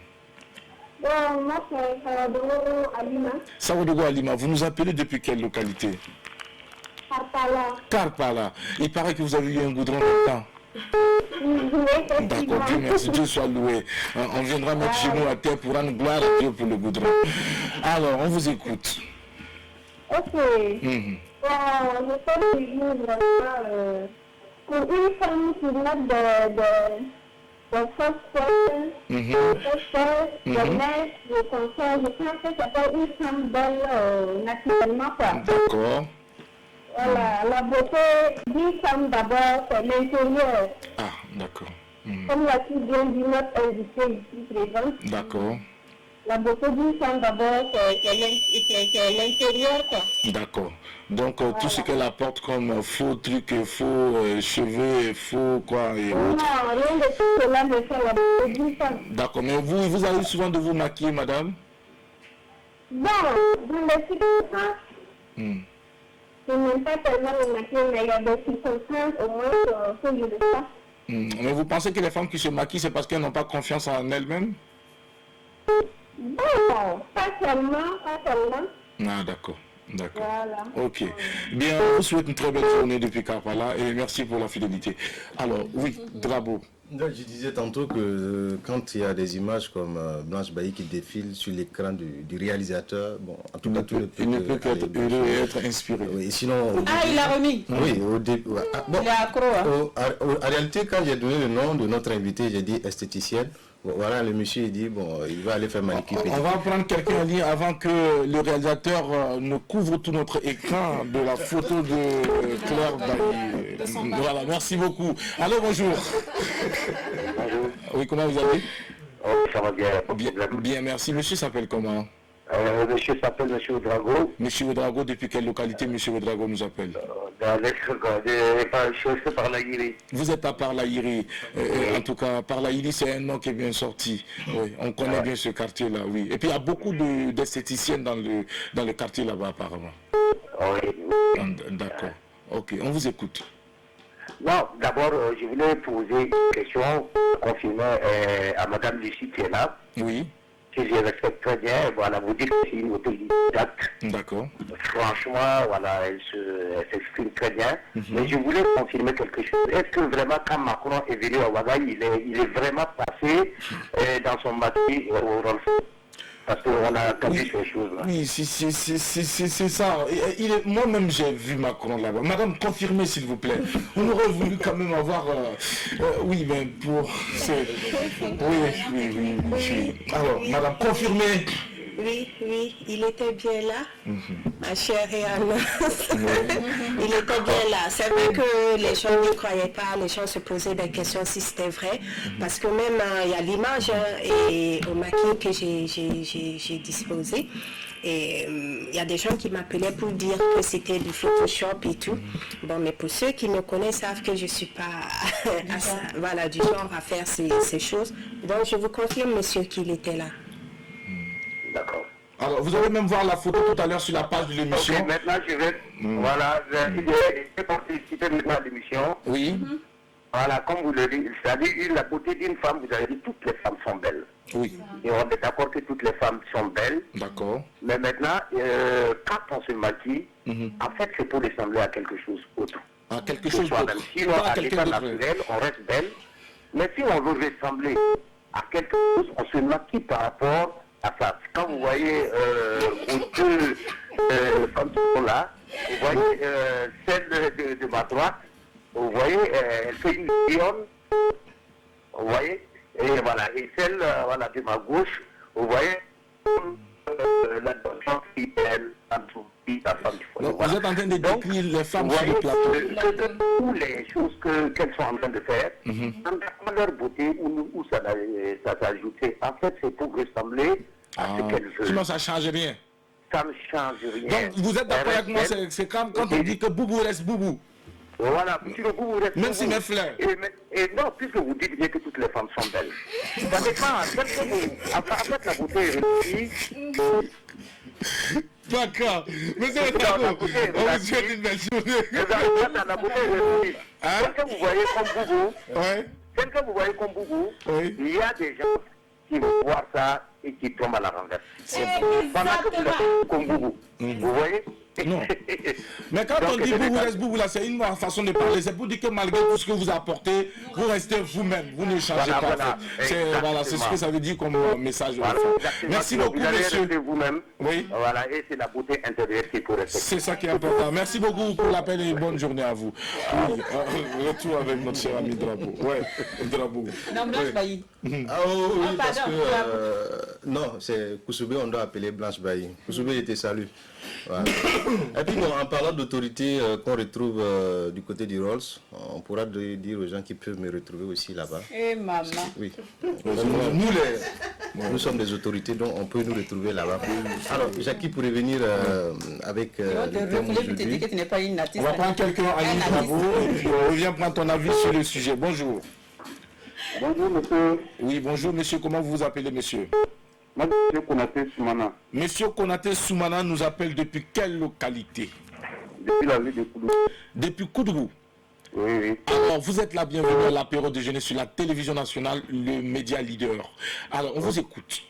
Bon, moi, c'est Sawadogo Alima. Sawadogo Alima, vous nous appelez depuis quelle localité? Karpala. Karpala. Il paraît que vous avez eu un goudron de temps. D'accord, Dieu merci, Dieu soit loué. On viendra mettre chez nous à terre pour rendre gloire à Dieu pour le goudron. Alors, on vous écoute. Ok. Bon, je peux vous dire pour une femme qui met de fausses choses, de mètres, de conseils, je pense que c'est pas une femme belle naturellement, quoi. D'accord. Voilà, la beauté d'une femme d'abord, c'est l'intérieur. Ah, d'accord. Comme l'a si bien dit notre invité ici présent. D'accord. La beauté d'une femme d'abord, c'est l'intérieur, quoi. D'accord. Donc, tout ce qu'elle apporte comme faux trucs, faux cheveux, faux quoi et autres. Non, rien de tout cela ne fait la beauté d'une femme. D'accord. Mais vous arrivez souvent de vous maquiller, madame? Bon, dans les circonstances, je n'aime pas tellement me maquiller, mais il y a des circonstances au moins que je le fasse. Mais vous pensez que les femmes qui se maquillent, c'est parce qu'elles n'ont pas confiance en elles-mêmes? Bon, pas seulement. Ah, d'accord. D'accord. Voilà. Ok. Bien, on vous souhaite une très belle journée depuis Karpala et merci pour la fidélité. Alors, oui, Drabo. Je disais tantôt que quand il y a des images comme Blanche Bailly qui défilent sur l'écran du réalisateur, bon, en tout cas, il ne peut qu'être heureux et être inspiré. Oui, sinon, il a remis. Oui, au début. Il est accro. En réalité, quand j'ai donné le nom de notre invité, j'ai dit esthéticienne. Bon, voilà, le monsieur il dit bon, il va aller faire manicure. On va prendre quelqu'un en ligne avant que le réalisateur ne couvre tout notre écran de la photo de Claire Bailly. Voilà, merci beaucoup. Allô, bonjour. Bonjour. Oui, comment vous allez? Oh, ça va bien, pas de bien, problème. bien, merci. Monsieur s'appelle comment? Monsieur s'appelle Monsieur Ouedraogo. Monsieur Ouedraogo, depuis quelle localité Monsieur Ouedraogo nous appelle? Je par la Guiri. Vous êtes à Parlaïri. En tout cas, Parlaïri, c'est un nom qui est bien sorti. Oui, on connaît bien ce quartier-là, oui. Et puis, il y a beaucoup d'esthéticiennes dans le quartier là-bas, apparemment. Oui. D'accord. Ok, on vous écoute. Non, d'abord, je voulais poser une question, confirmer à Madame Lucie qui est là. Oui. Que je respecte très bien, voilà, vous dites que c'est une autodidacte. D'accord. Franchement, voilà, elle s'exprime très bien. Mais je voulais confirmer quelque chose. Est-ce que vraiment, quand Macron est venu à Ouagaï, il est vraiment passé dans son maquis au Rolf? Parce qu'on a entendu ces choses-là. Oui, c'est ça. Moi-même, j'ai vu Macron là-bas. Madame, confirmez s'il vous plaît. On aurait voulu quand même avoir... oui, mais pour... Oui. Alors, madame, confirmez. Oui, il était bien là, ma chère Anna. Il était bien là. C'est vrai que les gens n'y croyaient pas, les gens se posaient des questions si c'était vrai, parce que même il y a l'image et au maquis que j'ai disposé. Et il y a des gens qui m'appelaient pour dire que c'était du Photoshop et tout. Bon, mais pour ceux qui me connaissent savent que je ne suis pas voilà, du genre à faire ces choses. Donc je vous confirme, monsieur, qu'il était là. D'accord. Alors, vous allez même voir la photo tout à l'heure sur la page de l'émission. Ok, maintenant je vais, voilà, je vais participer maintenant à l'émission. Oui. Voilà, comme vous le dites, c'est-à-dire la beauté d'une femme, vous avez dit toutes les femmes sont belles. Oui. Et on est d'accord que toutes les femmes sont belles. D'accord. Mais maintenant, quand on se maquille, en fait, c'est pour ressembler à quelque chose d'autre. À quelque chose d'autre. Sinon, à l'état d'autre. naturel, on reste belle. Mais si on veut ressembler à quelque chose, on se maquille par rapport à ça. Quand vous voyez aux deux femmes qui sont là, vous voyez celle de ma droite, vous voyez, elle fait une lionne, vous voyez, et voilà, et celle voilà, de ma gauche, vous voyez, la femme qui est la femme du foyer. Vous êtes en train de décrire les femmes sur le plateau. Toutes les choses qu'elles sont en train de faire, dans leur beauté, où ça s'ajouter, en fait, c'est pour ressembler à ce qu'elles veulent. Sinon, ça ne change rien. Ça ne change rien. Donc, vous êtes d'accord avec moi, c'est quand on dit que Boubou reste Boubou. Voilà, puisque vous restez. Même si mes fleurs. Et non, puisque vous dites bien que toutes les femmes sont belles. Ça dépend. En fait, la beauté est réussie. D'accord. Monsieur Drago, on vous souhaite une belle journée. La beauté est réussie. Celle que vous voyez comme Boubou, celle que vous voyez comme Boubou, il y a des gens qui vont voir ça et qui tombent à la renverse. Pendant que vous êtes comme Boubou. Vous voyez? Non. Mais quand on dit Boubou reste Boubou, là, c'est une façon de parler. C'est pour dire que malgré tout ce que vous apportez, vous restez vous-même. Vous ne changez pas. C'est ce que ça veut dire comme message. Merci beaucoup, monsieur. Vous-même. Oui. Voilà, et c'est la beauté intérieure qu'il faut respecter. C'est ça qui est important. Merci beaucoup pour l'appel et bonne journée à vous. Retour avec notre cher ami Drago. Ouais, Drago. Non, Blanche Bailly. Ah oui, parce que non, c'est Koussoubé, on doit appeler Blanche Bailly. Koussoubé était salut. Voilà. Et puis bon, en parlant d'autorité qu'on retrouve du côté du Rolls, on pourra dire aux gens qui peuvent me retrouver aussi là-bas. Et maman. Oui. Nous sommes des autorités, donc on peut nous retrouver là-bas. Alors, Jackie pourrait venir avec le thème aujourd'hui. On va prendre quelqu'un à l'île et puis on revient prendre ton avis sur le sujet. Bonjour. Bonjour monsieur. Oui, bonjour monsieur. Comment vous vous appelez monsieur? Moi, monsieur Konaté Soumana. Monsieur Konaté Soumana nous appelle depuis quelle localité? Depuis la ville de Koudou. Depuis Koudou. Oui, oui. Alors, vous êtes la bienvenue à l'apéro de jeunesse sur la télévision nationale, le média leader. Alors, on vous écoute.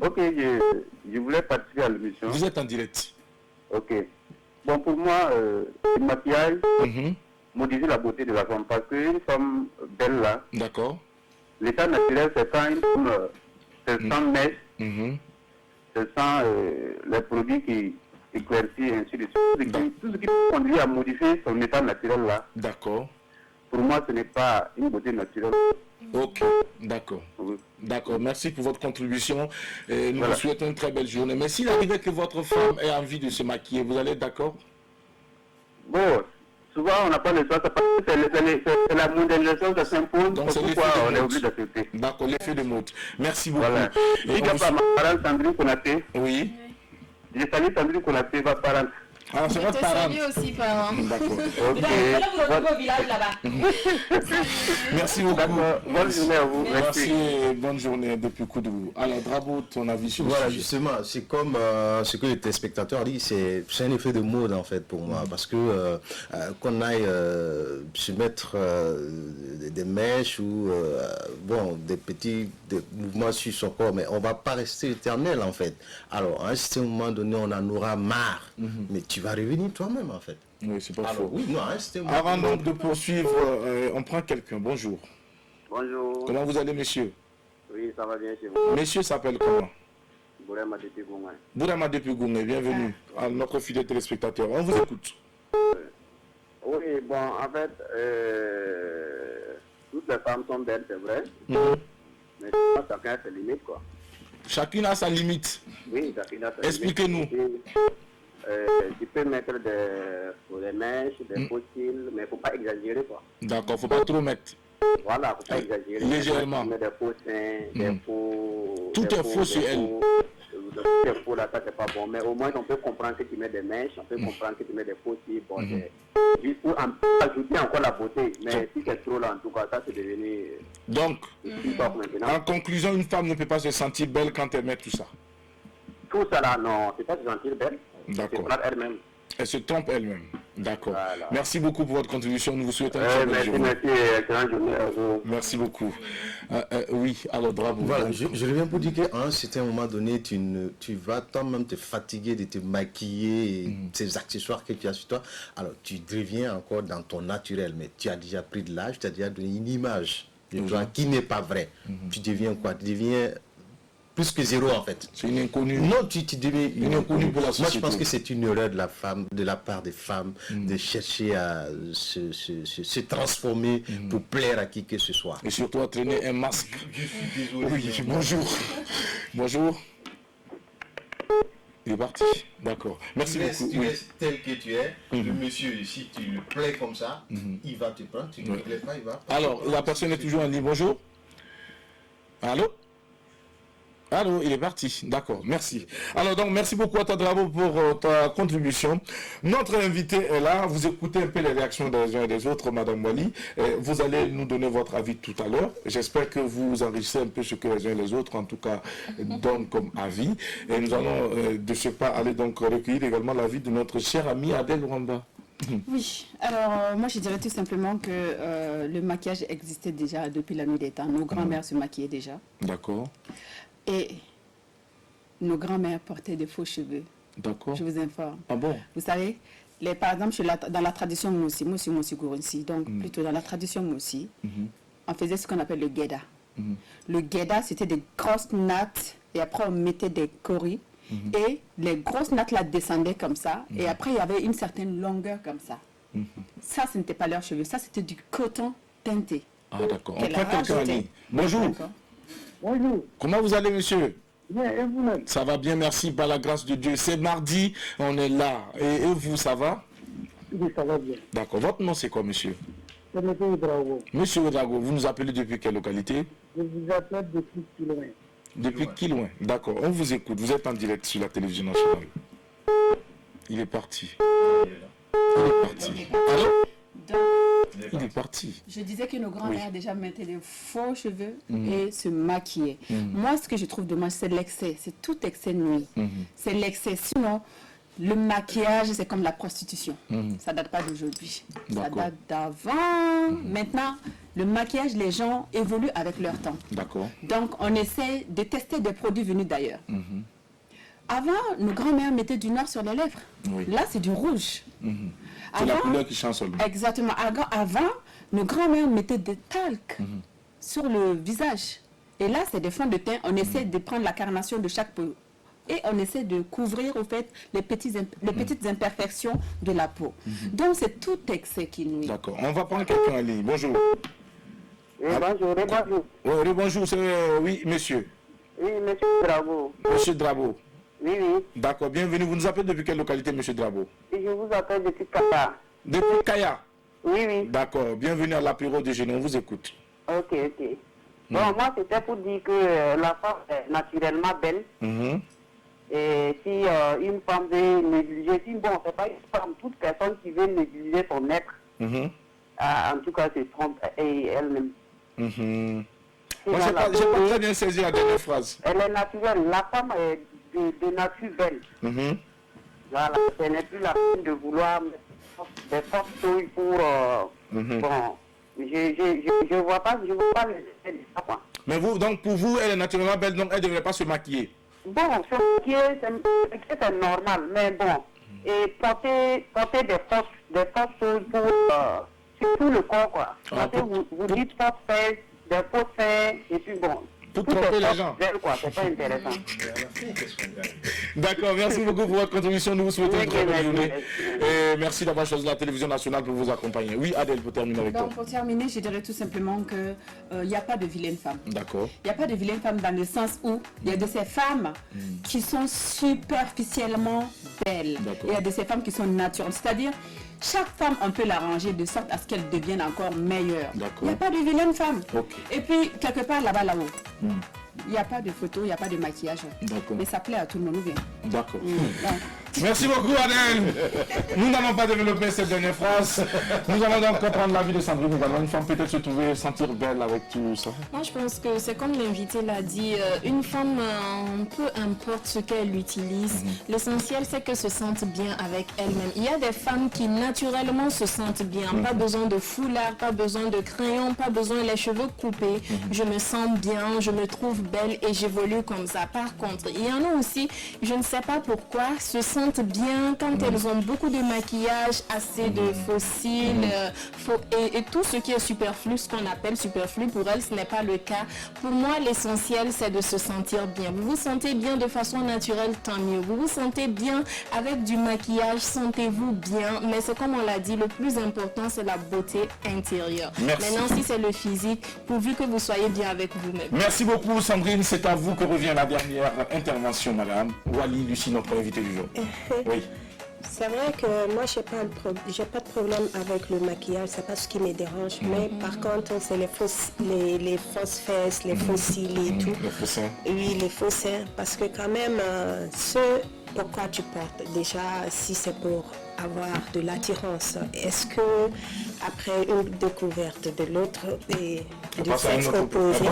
Ok, je voulais participer à l'émission. Vous êtes en direct. Ok. Bon, pour moi, le maquillage modifie la beauté de la femme. Parce qu'une femme belle là, d'accord. L'état naturel, c'est quand une femme sans mèche, c'est sans les produits qui éclaircissent et ainsi de suite. Tout ce qui conduit à modifier son état naturel là. D'accord. Pour moi, ce n'est pas une beauté naturelle. Ok, d'accord. Oui. D'accord, merci pour votre contribution. Et nous vous souhaitons une très belle journée. Mais s'il arrivait que votre femme ait envie de se maquiller, vous allez être d'accord? Bon, souvent on n'a pas le choix, c'est la mondialisation qui s'impose. Donc c'est pourquoi on est obligé d'accepter. D'accord, l'effet de mode. Merci beaucoup. Voilà. Et il y a pas ma parente Sandrine Konaté. Oui. Je salue Sandrine Konaté, ma parente. Ah, c'est votre parent. Aussi, parent. D'accord. Au village là-bas. Merci beaucoup. Bonne journée à vous. Merci et bonne journée depuis Koudou. Alors, Drago, ton avis sur le Voilà, sujet. justement, c'est comme ce que les téléspectateurs disent, c'est un effet de mode en fait pour moi, parce que qu'on aille se mettre des mèches ou bon, des mouvements sur son corps, mais on va pas rester éternel en fait. Alors, à un certain moment donné, on en aura marre, mais tu vas revenir toi-même en fait. Oui, c'est pas faux. Oui, non, avant donc de poursuivre, on prend quelqu'un. Bonjour. Bonjour. Comment vous allez, monsieur? Oui, ça va bien chez vous. Monsieur s'appelle comment? Bourama depuis Goungé. Bourama depuis Goungé, bienvenue à notre fidèle téléspectateur. On vous écoute. Oui, bon, en fait, toutes les femmes sont belles, c'est vrai. Mais chacun a ses limites, quoi. Chacune a sa limite. Oui, chacune a sa limite. Expliquez-nous. Tu peux mettre des mèches, des faux cils, mais il ne faut pas exagérer, quoi. D'accord, il ne faut pas trop mettre. Voilà, il ne faut pas exagérer. Légèrement. Tu mets des faux seins, des faux... Tout est faux sur elle. Tout est faux, là, ça, c'est pas bon. Mais au moins, on peut comprendre que tu mets des mèches, on peut comprendre que tu mets des faux cils. Bon, juste pour ajouter encore la beauté. Mais si c'est trop, là, en tout cas, ça, c'est devenu... Donc, en conclusion, une femme ne peut pas se sentir belle quand elle met tout ça. tout ça là, non, c'est pas se sentir belle. D'accord. C'est elle-même. Elle se trompe elle-même. D'accord. Voilà. Merci beaucoup pour votre contribution. Nous vous souhaitons une très bonne journée. Merci, excellente journée à vous. Merci beaucoup. Oui, alors bravo. Voilà, je reviens pour dire qu'à un certain moment donné, tu vas toi-même te fatiguer de te maquiller, et ces accessoires que tu as sur toi. Alors, tu reviens encore dans ton naturel, mais tu as déjà pris de l'âge, tu as déjà donné une image de toi qui n'est pas vraie. Tu deviens quoi? Tu deviens plus que zéro en fait. C'est une inconnue. Non, tu deviens une inconnue pour la société. Moi, je pense que c'est une erreur de la part des femmes de chercher à se transformer pour plaire à qui que ce soit. Et surtout à traîner un masque. Je suis désolé. Oui, bonjour. Bonjour. Il est parti. D'accord. Merci beaucoup. Tu restes tel que tu es. Le monsieur, si tu le plais comme ça, il va te prendre. Tu ne le plais pas, il va. Alors, la personne est toujours en ligne. Bonjour. Allô? Allô, il est parti. D'accord, merci. Alors donc, merci beaucoup à toi, Drabo, pour ta contribution. Notre invité est là. Vous écoutez un peu les réactions des uns et des autres, Madame Wali. Vous allez nous donner votre avis tout à l'heure. J'espère que vous enrichissez un peu ce que les uns et les autres, en tout cas, donnent comme avis. Et nous allons, de ce pas, aller donc recueillir également l'avis de notre cher ami Adèle Rwanda. Oui, alors moi je dirais tout simplement que le maquillage existait déjà depuis la nuit des temps. Nos grands-mères se maquillaient déjà. D'accord. Et nos grands-mères portaient des faux cheveux. D'accord. Je vous informe. Ah bon? Vous savez, par exemple, dans la tradition Moussi, donc plutôt dans la tradition Moussi, on faisait ce qu'on appelle le guéda. Le guéda, c'était des grosses nattes, et après on mettait des coris, et les grosses nattes là descendaient comme ça, et après il y avait une certaine longueur comme ça. Ça, ce n'était pas leurs cheveux, ça c'était du coton teinté. Ah d'accord. On prend quelqu'un en ligne. Bonjour. Bonjour. Comment vous allez, monsieur? Bien, et vous-même? Ça va bien, merci, par la grâce de Dieu. C'est mardi, on est là. Et vous, ça va? Oui, ça va bien. D'accord. Votre nom, c'est quoi, monsieur? C'est M. Ouedraogo. Monsieur Ouedraogo, vous nous appelez depuis quelle localité? Je vous appelle depuis Kiloin. Depuis Kiloin, d'accord. On vous écoute. Vous êtes en direct sur la télévision nationale. Il est parti. Il est parti. Allô? Il est parti. Je disais que nos grands-mères déjà mettaient des faux cheveux et se maquillaient. Moi, ce que je trouve dommage, c'est l'excès. C'est tout excès de nuit. C'est l'excès. Sinon, le maquillage, c'est comme la prostitution. Ça ne date pas d'aujourd'hui. Ça date d'avant. Maintenant, le maquillage, les gens évoluent avec leur temps. D'accord. Donc, on essaie de tester des produits venus d'ailleurs. Avant, nos grands-mères mettaient du noir sur les lèvres. Là, c'est du rouge. C'est la couleur qui change seulement. Exactement. Avant, nos grands-mères mettaient des talcs sur le visage. Et là, c'est des fonds de teint. On essaie de prendre la carnation de chaque peau. Et on essaie de couvrir, au fait, les petites imperfections de la peau. Donc, c'est tout excès qui nuit. D'accord. On va prendre quelqu'un en ligne. Bonjour. Oui, bonjour. Oui, bonjour. Oui, monsieur. Oui, monsieur Drabo. Monsieur Drabo. Oui, oui. D'accord. Bienvenue. Vous nous appelez depuis quelle localité, monsieur Drabo? Et je vous appelle depuis Kaya. Depuis Kaya? Oui, oui. D'accord. Bienvenue à l'apéro déjeuner. On vous écoute. Ok. Bon, moi, c'était pour dire que la femme est naturellement belle. Et si une femme veut négliger, c'est pas une femme, toute personne qui veut négliger son être, en tout cas, se trompe elle-même. Moi, j'ai pas très bien saisi la dernière phrase. Elle est naturelle. La femme est de nature belle. Voilà, ce n'est plus la peine de vouloir des forces pour... Bon, je vois pas le de ça, quoi. Mais vous, donc pour vous, elle est naturellement belle, donc elle ne devrait pas se maquiller. Bon, se maquiller, c'est normal, mais bon. Et porter des forces pour... sur tout le corps, quoi. Parce que vous dites force fesses, des fausses fesses, et puis bon... Pour tromper les gens. C'est pas intéressant. D'accord, merci beaucoup pour votre contribution. Nous vous souhaitons une très bonne journée. Et merci d'avoir choisi la télévision nationale pour vous accompagner. Oui, Adèle, pour terminer avec toi. Donc, pour terminer, je dirais tout simplement qu'il n'y a pas de vilaine femme. D'accord. Il n'y a pas de vilaine femme dans le sens où il y a de ces femmes qui sont superficiellement belles. Et il y a de ces femmes qui sont naturelles. C'est-à-dire, chaque femme, on peut l'arranger de sorte à ce qu'elle devienne encore meilleure. Il n'y a pas de vilaine femme. Et puis, quelque part là-bas, là-haut, il n'y a pas de photo, il n'y a pas de maquillage. Mais ça plaît à tout le monde, ou bien. D'accord. Merci beaucoup, Adèle. Nous n'allons pas développer cette dernière phrase. Nous allons donc prendre l'avis de Sandrine. Une femme peut-être se trouver, sentir belle avec tout ça. Moi, je pense que c'est comme l'invité l'a dit. Une femme, peu importe ce qu'elle utilise, l'essentiel, c'est qu'elle se sente bien avec elle-même. Il y a des femmes qui, naturellement, se sentent bien. Pas besoin de foulard, pas besoin de crayon, pas besoin les cheveux coupés. Je me sens bien, je me trouve belle et j'évolue comme ça. Par contre, il y en a aussi, je ne sais pas pourquoi, se sentent bien quand elles ont beaucoup de maquillage, assez de fossiles et tout ce qui est superflu, ce qu'on appelle superflu, pour elles, ce n'est pas le cas. Pour moi, l'essentiel, c'est de se sentir bien. Vous vous sentez bien de façon naturelle, tant mieux. Vous vous sentez bien avec du maquillage, sentez-vous bien. Mais c'est comme on l'a dit, le plus important, c'est la beauté intérieure. Merci. Maintenant, si c'est le physique, pourvu que vous soyez bien avec vous-même. Merci beaucoup, Sandrine. C'est à vous que revient la dernière intervention, madame. Wally, Lucie, notre invité du jour. Oui. C'est vrai que moi, j'ai pas de problème avec le maquillage, c'est pas ce qui me dérange. Mais par contre, c'est les fausses fesses, les faux cils et tout. Les faux seins. Oui, les faux seins. Parce que quand même, pourquoi tu portes, déjà, si c'est pour avoir de l'attirance, est-ce que après une découverte de l'autre et du sexe opposé,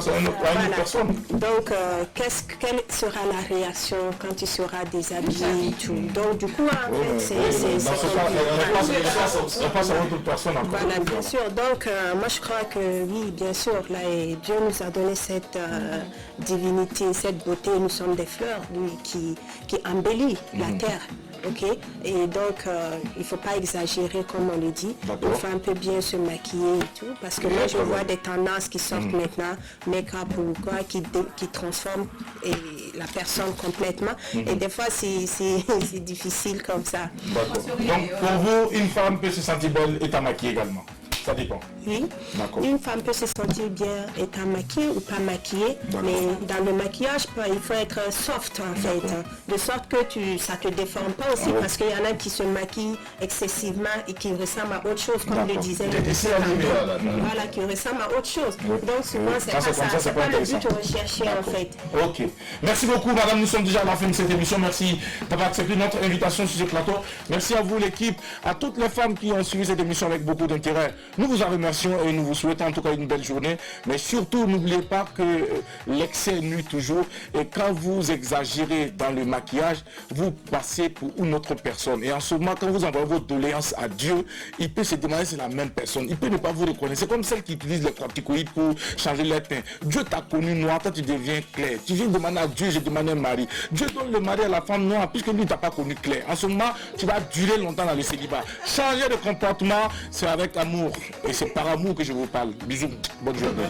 donc quelle sera la réaction quand tu seras déshabillé et tout. Donc du coup, en fait, on passe à autre personne encore. Voilà, bien sûr. Donc moi je crois que oui, bien sûr, là, et Dieu nous a donné cette divinité, cette beauté. Nous sommes des fleurs, lui, qui embellit la terre. Ok, et donc il ne faut pas exagérer comme on le dit. Il faut un peu bien se maquiller et tout, parce que moi je vois des tendances qui sortent maintenant, make-up ou quoi, qui transforment la personne complètement. Et des fois c'est difficile comme ça. Donc pour vous, une femme peut se sentir belle étant maquillée également? Ça dépend. Oui, une femme peut se sentir bien étant maquillée ou pas maquillée, mais dans le maquillage, il faut être soft en fait, de sorte que ça ne te déforme pas aussi, parce qu'il y en a qui se maquillent excessivement et qui ressemblent à autre chose, comme le disait le monsieur. Voilà, qui ressemblent à autre chose. Donc souvent, c'est pas ça, c'est pas le but recherché en fait. Ok. Merci beaucoup, madame. Nous sommes déjà à la fin de cette émission. Merci d'avoir accepté notre invitation sur ce plateau. Merci à vous, l'équipe, à toutes les femmes qui ont suivi cette émission avec beaucoup d'intérêt. Nous vous en remercions et nous vous souhaitons en tout cas une belle journée. Mais surtout, n'oubliez pas que l'excès nuit toujours. Et quand vous exagérez dans le maquillage, vous passez pour une autre personne. Et en ce moment, quand vous envoyez votre doléance à Dieu, il peut se demander si c'est la même personne. Il peut ne pas vous reconnaître. C'est comme celle qui utilise les corticoïdes pour changer les teints. Dieu t'a connu noir, toi tu deviens clair. Tu viens demander à Dieu, je demande un mari. Dieu donne le mari à la femme noire puisque lui t'a pas connu clair. En ce moment, tu vas durer longtemps dans le célibat. Changer de comportement, c'est avec amour. Et c'est par amour que je vous parle. Bisous, bonne journée.